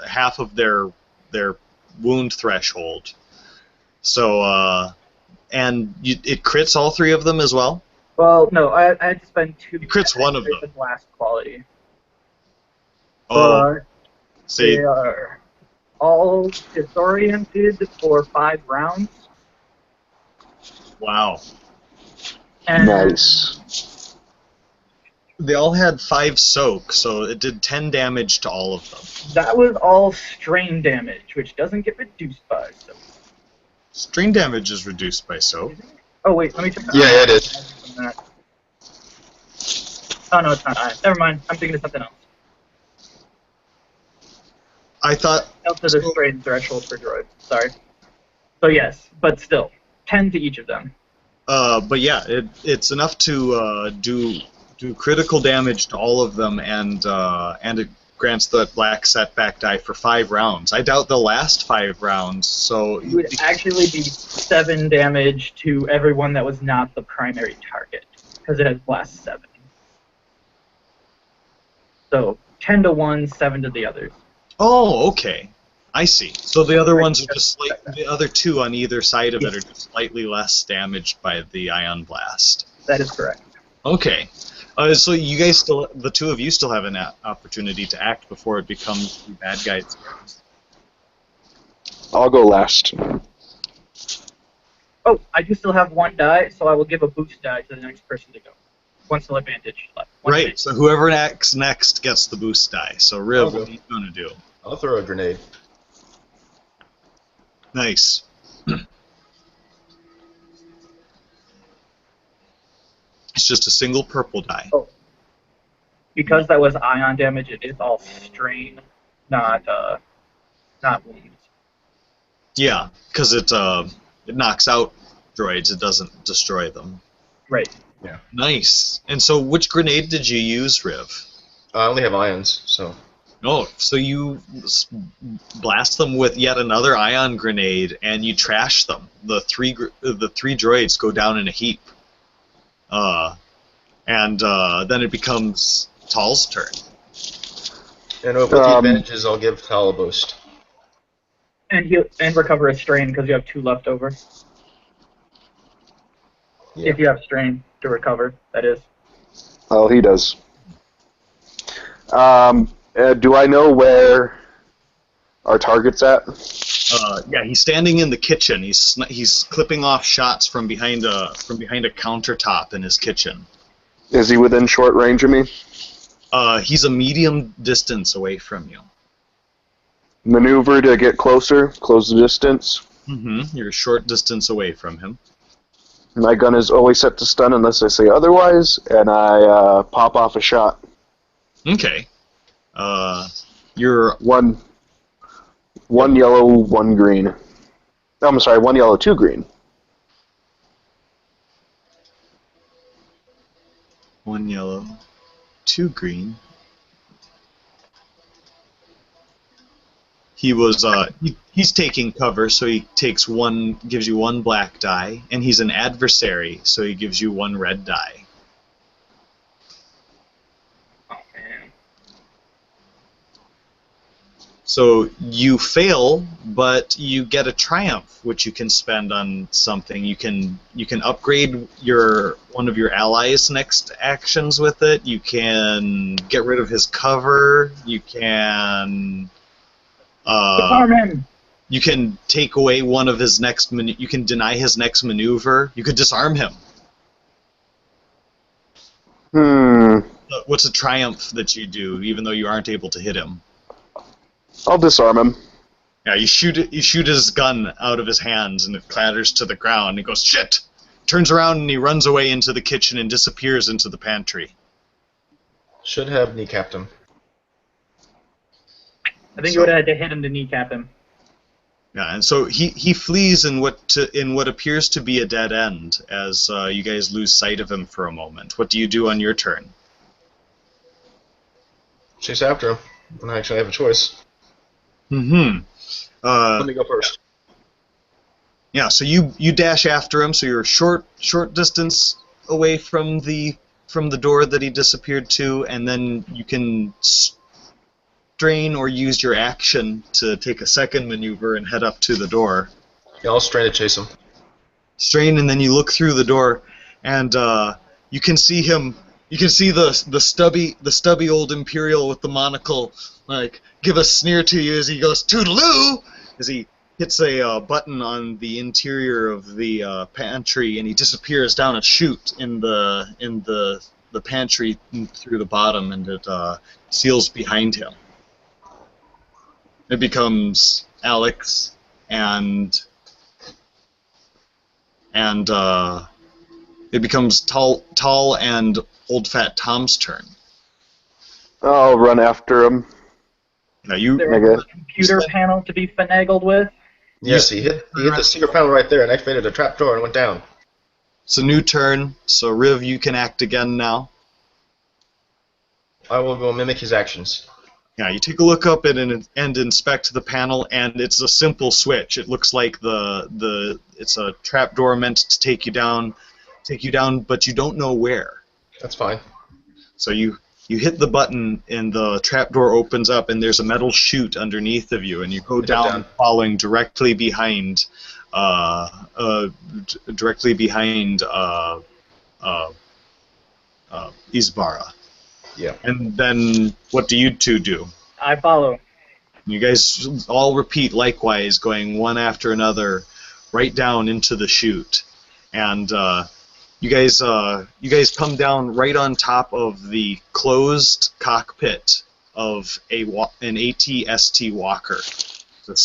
half of their wound threshold. So it crits all three of them as well. Well, no, I had to spend 2. It crits one of them. With blast quality. Oh, But see, they are all disoriented for 5 rounds. wow. And Nice. They all had 5 soak, so it did 10 damage to all of them. that was all strain damage, which doesn't get reduced by soak. Strain damage is reduced by soak. Oh wait, let me check that. Yeah, it is. Oh no, it's not iron. Never mind. I'm thinking of something else. I thought. Else is a strain threshold for droids. Sorry. So yes, but still, 10 to each of them. But yeah, it's enough to do critical damage to all of them, and it grants the black setback die for 5 rounds. I doubt they'll last 5 rounds. So It would actually be 7 damage to everyone that was not the primary target, because it has blast 7. So 10 to one, 7 to the others. Oh, okay. I see. So the other ones are just the other 2 on either side of it are just slightly less damaged by the ion blast. That is correct. Okay. So you guys the 2 of you still have an opportunity to act before it becomes the bad guys' turns. I'll go last. Oh, I do still have 1 die, so I will give a boost die to the next person to go. 1 still advantage left. Right. So whoever acts next gets the boost die. So Riv, Okay. what are you gonna do? I'll throw a grenade. Nice. It's just a single purple die. Oh. Because that was ion damage, it is all strain, not wounds. Yeah, because it knocks out droids. It doesn't destroy them. Right. Nice. And so, which grenade did you use, Riv? I only have ions, so. Oh, so you blast them with yet another ion grenade, and you trash them. The three droids go down in a heap. And then it becomes Tal's turn. And with the advantages, I'll give Tal a boost. And recover a strain because you have 2 left over. Yeah. If you have strain to recover, that is. Oh, he does. Do I know where our target's at? Yeah, he's standing in the kitchen. He's clipping off shots from behind a countertop in his kitchen. Is he within short range of me? He's a medium distance away from you. Maneuver to get closer, close the distance. Mm-hmm. You're a short distance away from him. My gun is always set to stun unless I say otherwise, and I pop off a shot. Okay. You're One yellow, 1 green. Oh, I'm sorry, 1 yellow, 2 green. 1 yellow, 2 green. He was he's taking cover, so he gives you 1 black die, and he's an adversary, so he gives you 1 red die. Oh man. So you fail, but you get a triumph, which you can spend on something. You can upgrade one of your allies' next actions with it. You can get rid of his cover. You can Disarm him! you can take away one of his next. You can deny his next maneuver. You could disarm him. What's a triumph that you do, even though you aren't able to hit him? I'll disarm him. Yeah, you shoot his gun out of his hands, and it clatters to the ground. He goes, shit! Turns around, and he runs away into the kitchen and disappears into the pantry. Should have kneecapped him. I think you would have had to hit him to kneecap him. Yeah, and so he flees in what appears to be a dead end as you guys lose sight of him for a moment. What do you do on your turn? Chase after him. I don't actually have a choice. Mm-hmm. Let me go first. Yeah, so you dash after him, so you're short distance away from the door that he disappeared to, and then you can strain or use your action to take a second maneuver and head up to the door. Yeah, I'll strain to chase him. Strain, and then you look through the door, and you can see him. You can see the stubby old Imperial with the monocle, like give a sneer to you as he goes toodaloo, as he hits a button on the interior of the pantry, and he disappears down a chute in the pantry through the bottom, and it seals behind him. It becomes Alex and it becomes tall and old fat Tom's turn. I'll run after him. Now you. There a computer panel to be finagled with. Yes, he hit the secret panel right there and activated a trap door and went down. It's a new turn, so Riv, you can act again now. I will go mimic his actions. Yeah, you take a look up and inspect the panel, and it's a simple switch. It looks like it's a trap door meant to take you down, but you don't know where. That's fine. So you hit the button, and the trap door opens up, and there's a metal chute underneath of you, and you go down, falling directly behind, Isbara. Yeah. And then what do you two do? I follow. You guys all repeat likewise, going one after another, right down into the chute, and you guys come down right on top of the closed cockpit of an AT-ST walker. It's a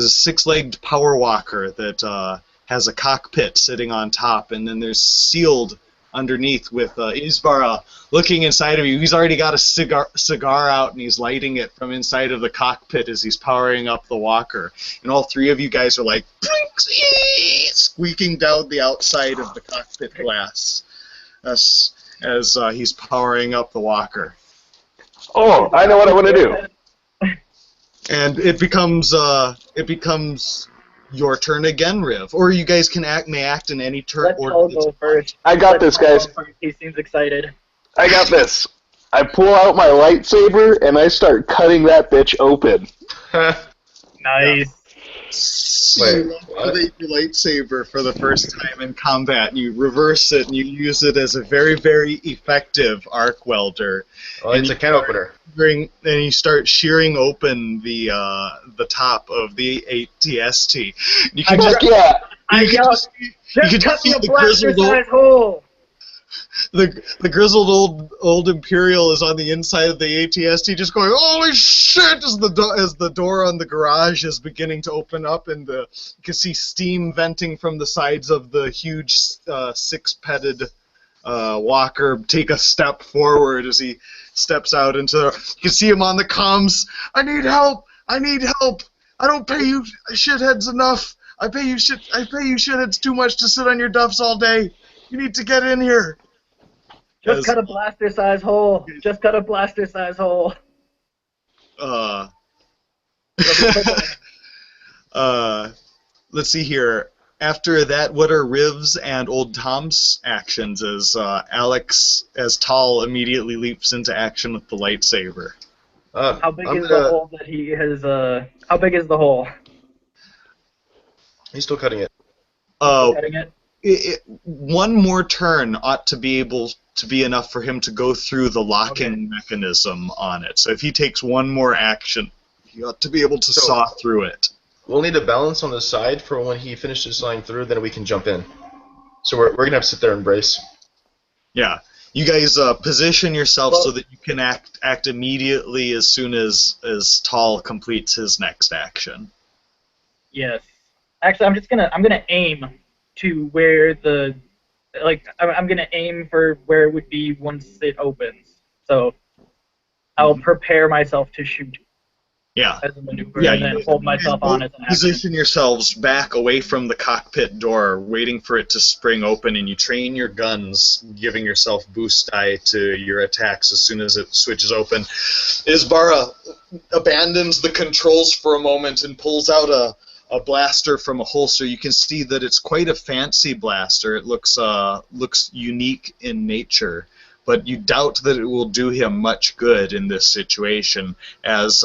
six-legged power walker that has a cockpit sitting on top, and then there's sealed underneath with Isbara looking inside of you. He's already got a cigar out, and he's lighting it from inside of the cockpit as he's powering up the walker. And all three of you guys are like squeaking down the outside of the cockpit glass as he's powering up the walker. Oh, I know what I want to do. And it becomes your turn again, Riv. Or you guys may act in any turn. Let Paul go first. I got this, guys. He seems excited. I got this. I pull out my lightsaber and I start cutting that bitch open. Nice. You activate your lightsaber for the first time in combat, and you reverse it, and you use it as a very, very effective arc welder. Oh, it's a can opener. And you start shearing open the top of the AT-ST. You can just see the grizzled hole. The grizzled old Imperial is on the inside of the AT-ST, just going, "Holy shit!" as the door on the garage is beginning to open up, and you can see steam venting from the sides of the huge six-petted walker take a step forward as he steps out into. You can see him on the comms. I need help! I need help! I don't pay you shitheads enough. I pay you shitheads too much to sit on your duffs all day. You need to get in here. Just cut a blaster-size hole. Just cut a blaster-size hole. Let's see here. After that, what are Riv's and Old Tom's actions as Alex, as Tall, immediately leaps into action with the lightsaber? How big is the hole that he has, how big is the hole? He's still cutting it. Cutting it? One more turn ought to be able to be enough for him to go through the locking mechanism on it. So if he takes one more action, he ought to be able to saw through it. We'll need a balance on the side for when he finishes sawing through, then we can jump in. So we're going to have to sit there and brace. Yeah. You guys position yourself so that you can act immediately as soon as Tall completes his next action. Yes. Actually, I'm gonna aim to where I'm gonna aim for where it would be once it opens. So I'll prepare myself to shoot. Yeah. As a maneuver, and then hold myself on as an action. Position yourselves back away from the cockpit door, waiting for it to spring open, and you train your guns, giving yourself boost die to your attacks as soon as it switches open. Isbara abandons the controls for a moment and pulls out a a blaster from a holster. You can see that it's quite a fancy blaster. It looks unique in nature, but you doubt that it will do him much good in this situation, as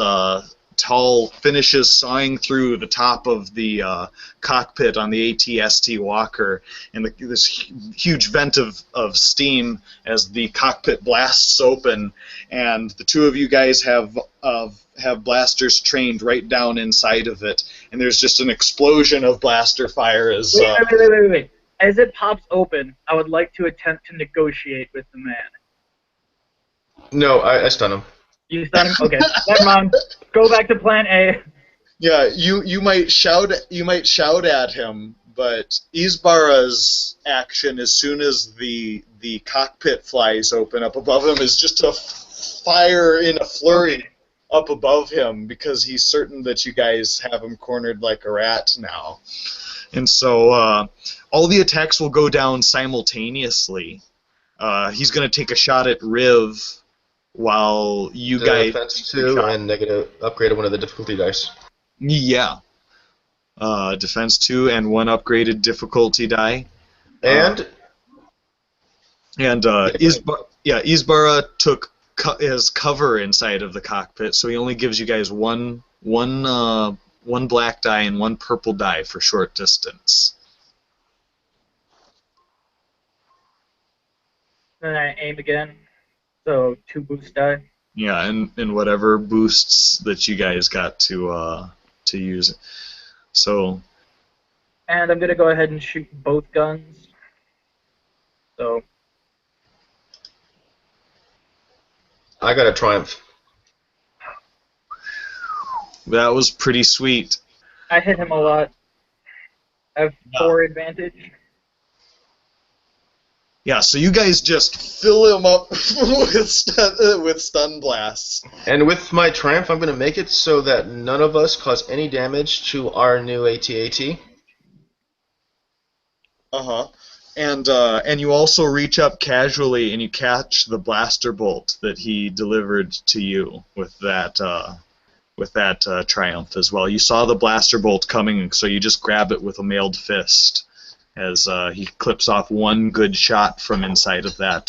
Tall finishes sawing through the top of the cockpit on the AT-ST Walker, and this huge vent of steam as the cockpit blasts open, and the two of you guys have blasters trained right down inside of it, and there's just an explosion of blaster fire as... Wait. As it pops open, I would like to attempt to negotiate with the man. No, I stun him. You stun him? Okay, never mind. Go back to plan A. Yeah, you might shout at him, but Isbara's action as soon as the cockpit flies open up above him is just to fire in a flurry up above him, because he's certain that you guys have him cornered like a rat now. And so all the attacks will go down simultaneously. He's going to take a shot at Riv while you guys... Defense 2 and negative upgraded one of the difficulty dice. Yeah. Defense 2 and 1 upgraded difficulty die. And? Isbara took his cover inside of the cockpit, so he only gives you guys one black die and 1 purple die for short distance. Then I aim again. So 2 boost die. Yeah, and whatever boosts that you guys got to use. So. And I'm gonna go ahead and shoot both guns. So. I got a triumph. That was pretty sweet. I hit him a lot. I have 4 advantage. Yeah, so you guys just fill him up with stun blasts. And with my triumph, I'm going to make it so that none of us cause any damage to our new AT-AT. Uh-huh. And you also reach up casually and you catch the blaster bolt that he delivered to you with that triumph as well. You saw the blaster bolt coming, so you just grab it with a mailed fist as he clips off 1 good shot from inside of that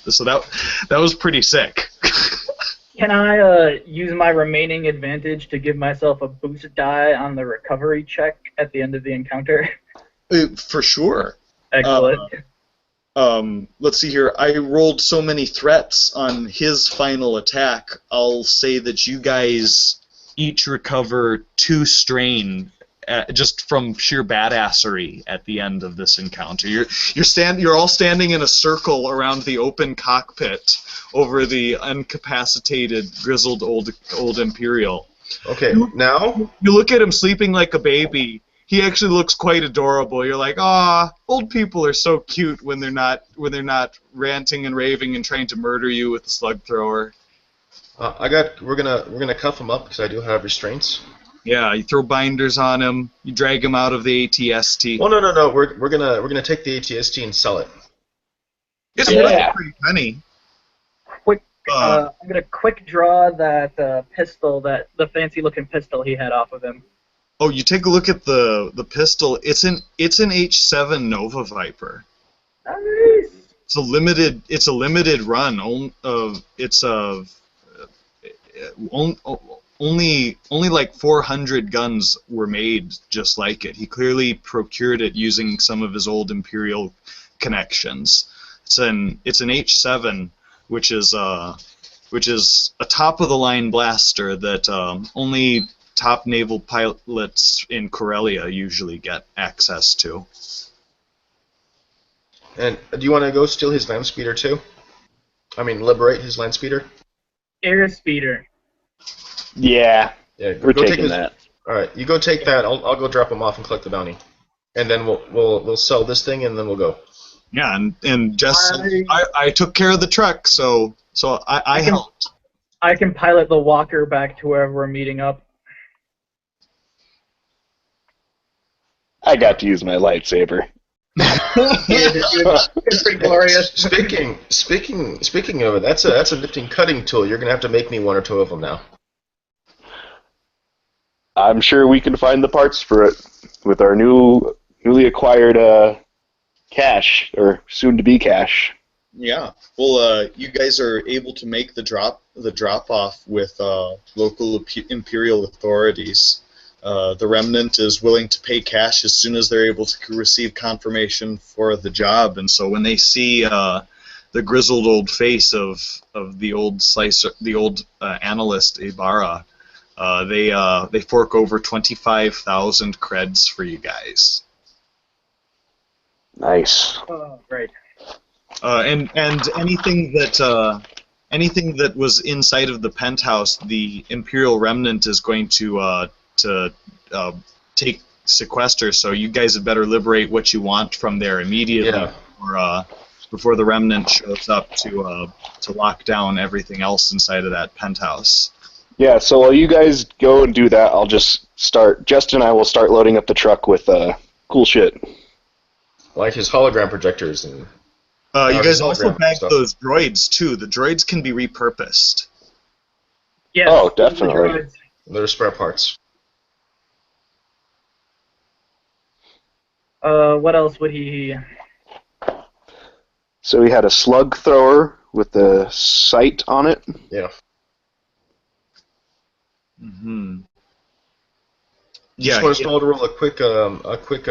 so that was pretty sick. Can I use my remaining advantage to give myself a boost die on the recovery check at the end of the encounter? For sure. Excellent. Let's see here. I rolled so many threats on his final attack. I'll say that you guys each recover 2 strain just from sheer badassery at the end of this encounter. You're all standing in a circle around the open cockpit over the incapacitated, grizzled old Imperial. Okay, now you look at him sleeping like a baby. He actually looks quite adorable. You're like, ah, old people are so cute when they're not ranting and raving and trying to murder you with a slug thrower. We're gonna cuff him up because I do have restraints. Yeah, you throw binders on him. You drag him out of the AT-ST. Well, no. We're gonna take the AT-ST and sell it. It's worth a pretty penny. I'm gonna quick draw that pistol, the fancy-looking pistol he had off of him. Oh, you take a look at the pistol. It's an H7 Nova Viper. Nice. It's a limited run. Only like 400 guns were made just like it. He clearly procured it using some of his old Imperial connections. It's an H7, which is a top of the line blaster that only top naval pilots in Corellia usually get access to. And do you want to go steal his land speeder too? I mean, liberate his land speeder? Air speeder. Yeah, we're go taking that. All right, you go take that. I'll go drop him off and collect the bounty, and then we'll sell this thing and then we'll go. Yeah, and Jess, I took care of the truck, so I helped. I can pilot the walker back to wherever we're meeting up. I got to use my lightsaber. It's pretty glorious. Speaking of it, that's a lifting cutting tool. You're gonna have to make me one or two of them now. I'm sure we can find the parts for it with our newly acquired cash, or soon-to-be cash. Yeah. Well, you guys are able to make the drop off with local imperial authorities. The Remnant is willing to pay cash as soon as they're able to receive confirmation for the job, and so when they see the grizzled old face of the old analyst Ibarra, they fork over 25,000 creds for you guys. Nice. Oh, great. And anything that was inside of the penthouse, the Imperial Remnant is going to take sequester. So you guys had better liberate what you want from there immediately before the Remnant shows up to lock down everything else inside of that penthouse. Yeah. So while you guys go and do that, I'll just start. Justin and I will start loading up the truck with cool shit. Like his hologram projectors and. You guys also bagged those droids too. The droids can be repurposed. Yes. Oh, definitely. They're spare parts. What else would he? So he had a slug thrower with a sight on it. Yeah. Mm-hmm. Just want us to roll a quick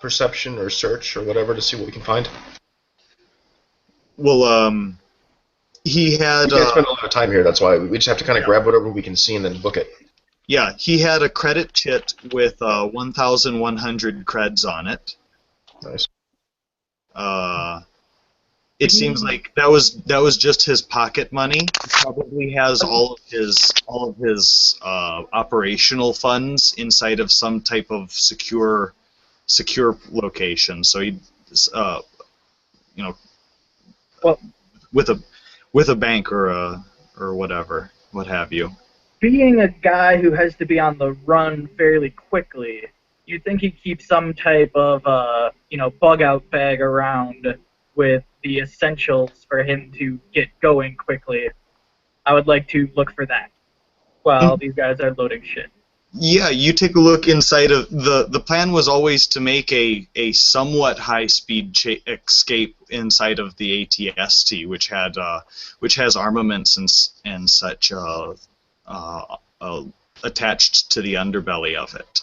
perception or search or whatever to see what we can find. Well, he had. We can't spend a lot of time here. That's why we just have to kind of grab whatever we can see and then book it. Yeah, he had a credit kit with 1,100 creds on it. Nice. It seems like that was just his pocket money. He probably has all of his operational funds inside of some type of secure location. So he, well, with a bank or whatever, what have you. Being a guy who has to be on the run fairly quickly, you'd think he'd keep some type of bug out bag around with the essentials for him to get going quickly. I would like to look for that while these guys are loading shit. Yeah, you take a look inside of the plan was always to make a somewhat high speed escape inside of the ATST, which has armaments and such attached to the underbelly of it.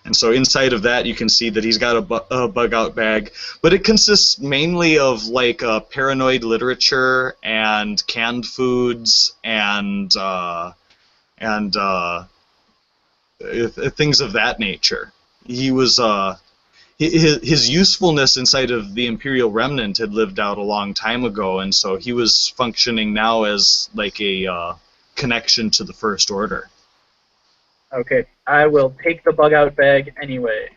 And so inside of that, you can see that he's got a bug-out bag, but it consists mainly of like paranoid literature and canned foods and things of that nature. He was his usefulness inside of the Imperial Remnant had lived out a long time ago, and so he was functioning now as like a connection to the First Order. Okay, I will take the bug-out bag anyway.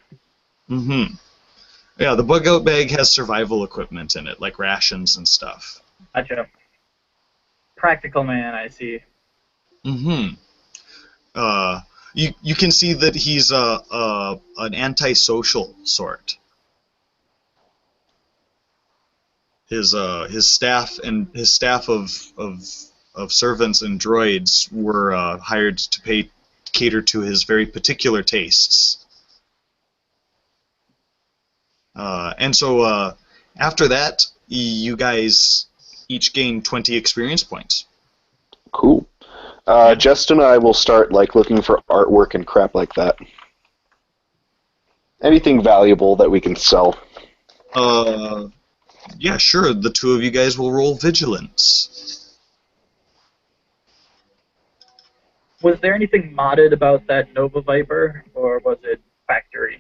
Mm-hmm. Yeah, the bug-out bag has survival equipment in it, like rations and stuff. Gotcha. Practical man, I see. Mm-hmm. You can see that he's an antisocial sort. His staff of servants and droids were hired to cater to his very particular tastes. And so after that, you guys each gain 20 experience points. Cool. Justin and I will start looking for artwork and crap like that. Anything valuable that we can sell. Yeah, sure. The two of you guys will roll vigilance. Was there anything modded about that Nova Viper, or was it factory?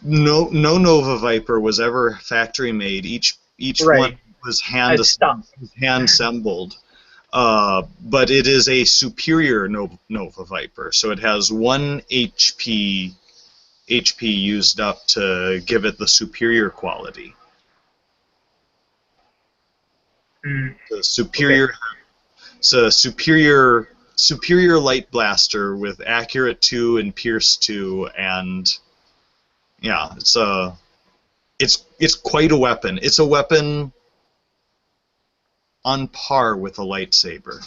No Nova Viper was ever factory made. Each right. one was hand assembled. But it is a superior Nova Viper, so it has 1 HP used up to give it the superior quality. The superior. Okay. It's a superior light blaster with accurate 2 and pierce 2 and Yeah, it's quite a weapon. It's a weapon on par with a lightsaber.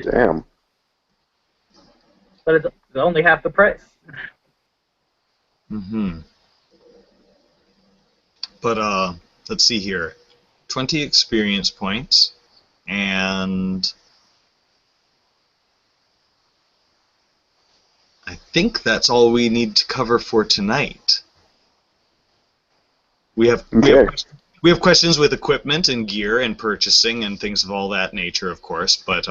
Damn. But it's only half the price. Mm-hmm. But let's see here. 20 experience points, and I think that's all we need to cover for tonight. We have Okay. we have questions with equipment and gear and purchasing and things of all that nature, of course, but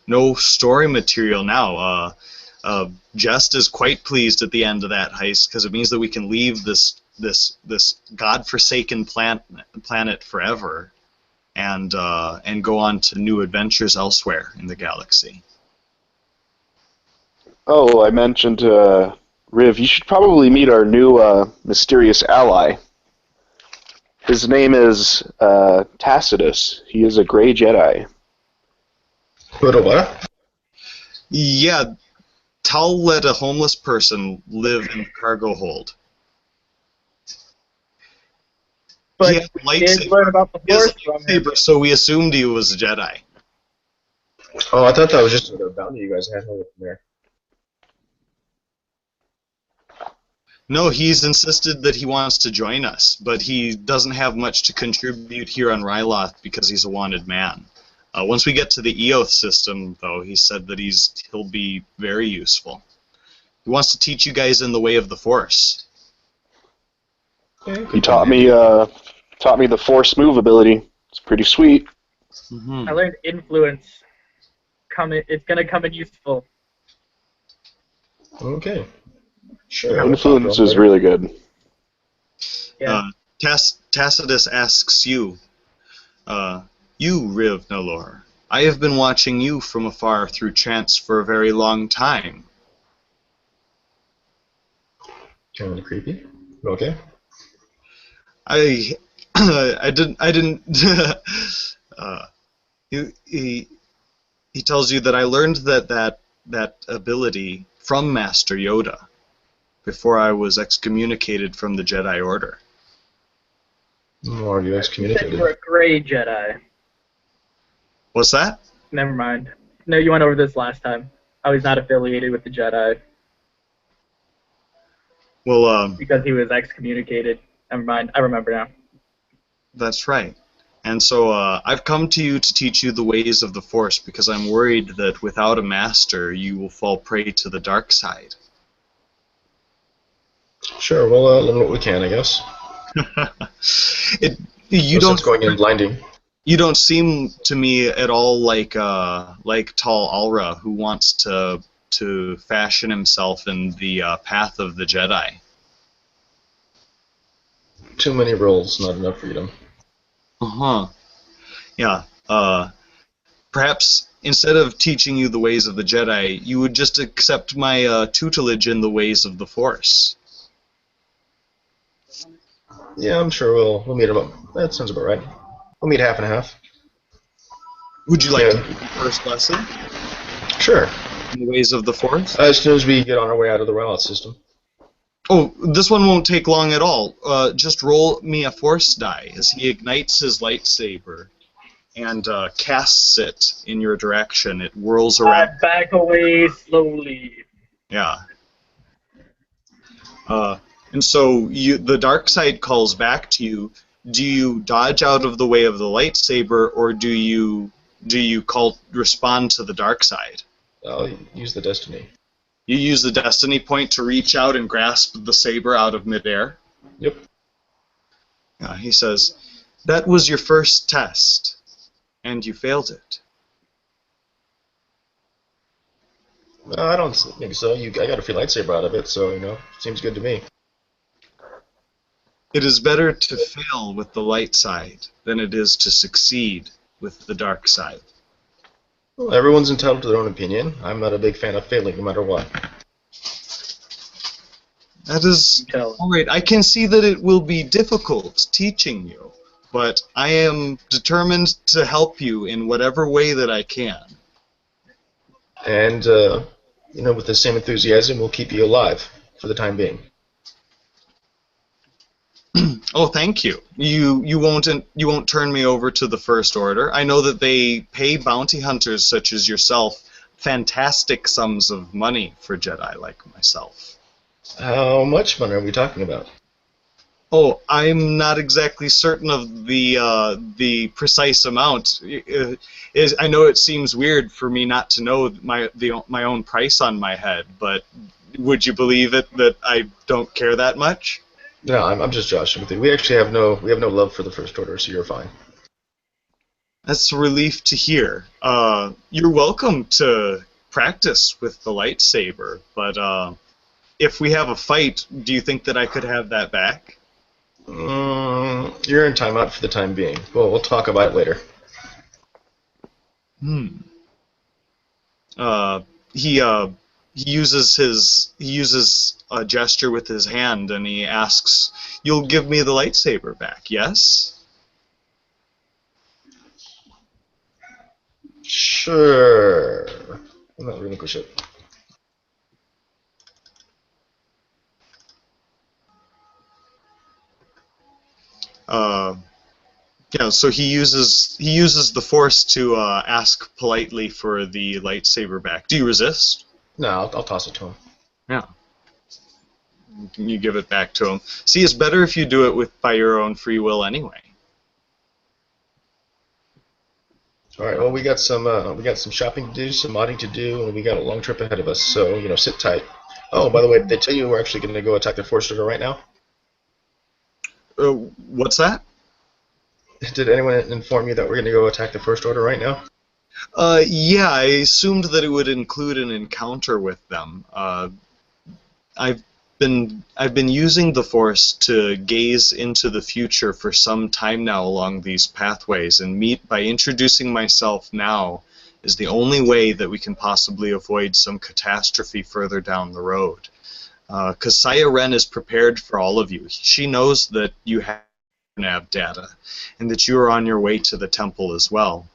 no story material now. Jest is quite pleased at the end of that heist because it means that we can leave this godforsaken planet forever and go on to new adventures elsewhere in the galaxy. Oh, I mentioned, Riv, you should probably meet our new mysterious ally. His name is Tacitus. He is a Grey Jedi. But a what? Yeah, Tal let a homeless person live in the cargo hold. But He had a we did lightsaber. learn about the He has Force a from him. lightsaber, so we assumed he was a Jedi. Oh, I thought that was just a bounty you guys had from there. No, he's insisted that he wants to join us, but he doesn't have much to contribute here on Ryloth because he's a wanted man. Once we get to the Eoth system, though, he said that he'll be very useful. He wants to teach you guys in the way of the Force. He taught me the Force move ability. It's pretty sweet. Mm-hmm. I learned influence. It's gonna come in useful. Okay. Sure. Influence is really good. Yeah. Tacitus asks you, you, Riv Nalor, I have been watching you from afar through chance for a very long time. Kind of creepy. Okay. I didn't. He tells you that I learned that ability from Master Yoda before I was excommunicated from the Jedi Order. Or you You said excommunicated. you were a Grey Jedi. What's that? Never mind. No, you went over this last time. I was not affiliated with the Jedi Well, because he was excommunicated. Never mind. I remember now. that's right. And so I've come to you to teach you the ways of the Force because I'm worried that without a master, you will fall prey to the dark side. Sure, we'll learn what we can, I guess. You No sense going in blinding. You don't seem to me at all like Tal Alra, who wants to fashion himself in the path of the Jedi. Too many roles, not enough freedom. Uh-huh. Yeah. Perhaps instead of teaching you the ways of the Jedi, you would just accept my tutelage in the ways of the Force. Yeah, I'm sure we'll meet about. That sounds about right. We'll meet half and half. Would you like Yeah. to take the first lesson Sure. in the ways of the Force? As soon as we get on our way out of the Ryloth system. Oh, this one won't take long at all. Just roll me a Force die as he ignites his lightsaber and casts it in your direction. It whirls around. I back away slowly. Yeah. And so the dark side calls back to you. Do you dodge out of the way of the lightsaber, or do you respond to the dark side? I'll use the destiny. You use the destiny point to reach out and grasp the saber out of midair. Yep. He says, "That was your first test, and you failed it." I don't think so. I got a free lightsaber out of it, so seems good to me. It is better to fail with the light side than it is to succeed with the dark side. Well, everyone's entitled to their own opinion. I'm not a big fan of failing, no matter what. That is Tell him. all right. I can see that it will be difficult teaching you, but I am determined to help you in whatever way that I can. And with the same enthusiasm, we'll keep you alive for the time being. Oh, thank you. You won't turn me over to the First Order. I know that they pay bounty hunters such as yourself fantastic sums of money for Jedi like myself. How much money are we talking about? Oh, I'm not exactly certain of the precise amount. I know it seems weird for me not to know my own price on my head, but would you believe it that I don't care that much? No, I'm just joshing with you. We actually have no love for the First Order, so you're fine. That's a relief to hear. You're welcome to practice with the lightsaber, but if we have a fight, do you think that I could have that back? You're in timeout for the time being. Well, we'll talk about it later. Hmm. Uh, he uses a gesture with his hand, and he asks, "You'll give me the lightsaber back, yes?" Sure. I'm not relinquish it. Uh, yeah. So he uses the Force to ask politely for the lightsaber back. Do you resist? No, I'll toss it to him. Yeah. You give it back to him. See, it's better if you do it by your own free will anyway. All right. Well, we got some shopping to do, some modding to do, and we got a long trip ahead of us. So sit tight. Oh, by the way, did they tell you we're actually going to go attack the Force Order right now? What's that? Did anyone inform you that we're going to go attack the First Order right now? Yeah, I assumed that it would include an encounter with them. I've been using the Force to gaze into the future for some time now along these pathways, and by introducing myself now is the only way that we can possibly avoid some catastrophe further down the road. Because Saya Ren is prepared for all of you. She knows that you have nav data, and that you are on your way to the temple as well.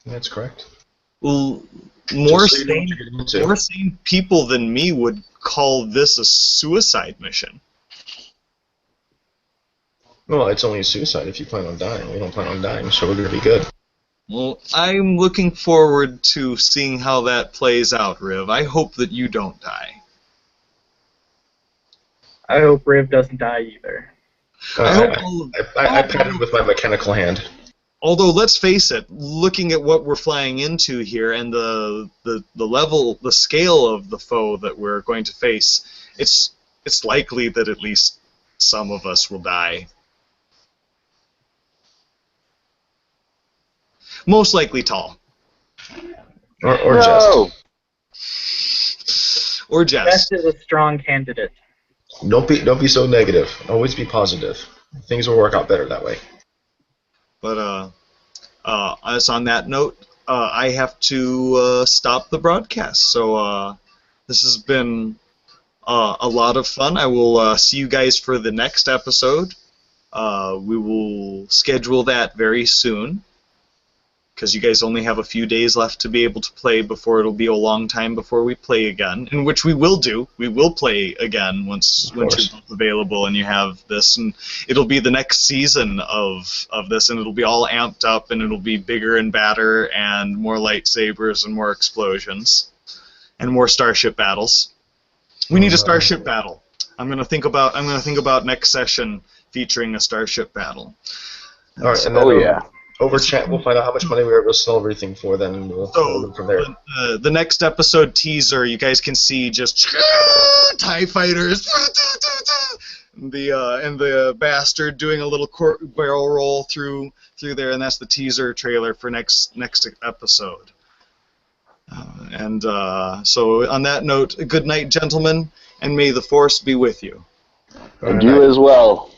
That's correct. Well, So more you know what you're getting into. more sane people than me would call this a suicide mission. Well, it's only a suicide if you plan on dying. We don't plan on dying, so we're going to be good. Well, I'm looking forward to seeing how that plays out, Riv. I hope that you don't die. I hope Riv doesn't die either. I patted with my mechanical hand. Although, let's face it, looking at what we're flying into here and the level, the scale of the foe that we're going to face, it's likely that at least some of us will die. Most likely Tall. Or No! Jest. Or Best Jess. is a strong candidate. Don't be so negative. Always be positive. Things will work out better that way. But as on that note, I have to stop the broadcast. So this has been a lot of fun. I will see you guys for the next episode. We will schedule that very soon, because you guys only have a few days left to be able to play before it'll be a long time before we play again, in which we will do. We will play again once you're both available and you have this, and it'll be the next season of this, and it'll be all amped up, and it'll be bigger and badder, and more lightsabers and more explosions, and more starship battles. We need a starship battle. I'm gonna think about next session featuring a starship battle. All right, and then yeah. over chat, we'll find out how much money we were able to sell everything for. Then we'll go from there. The next episode teaser, you guys can see just TIE fighters, and the bastard doing a little barrel roll through there, and that's the teaser trailer for next episode. So on that note, good night, gentlemen, and may the Force be with you. And you as well.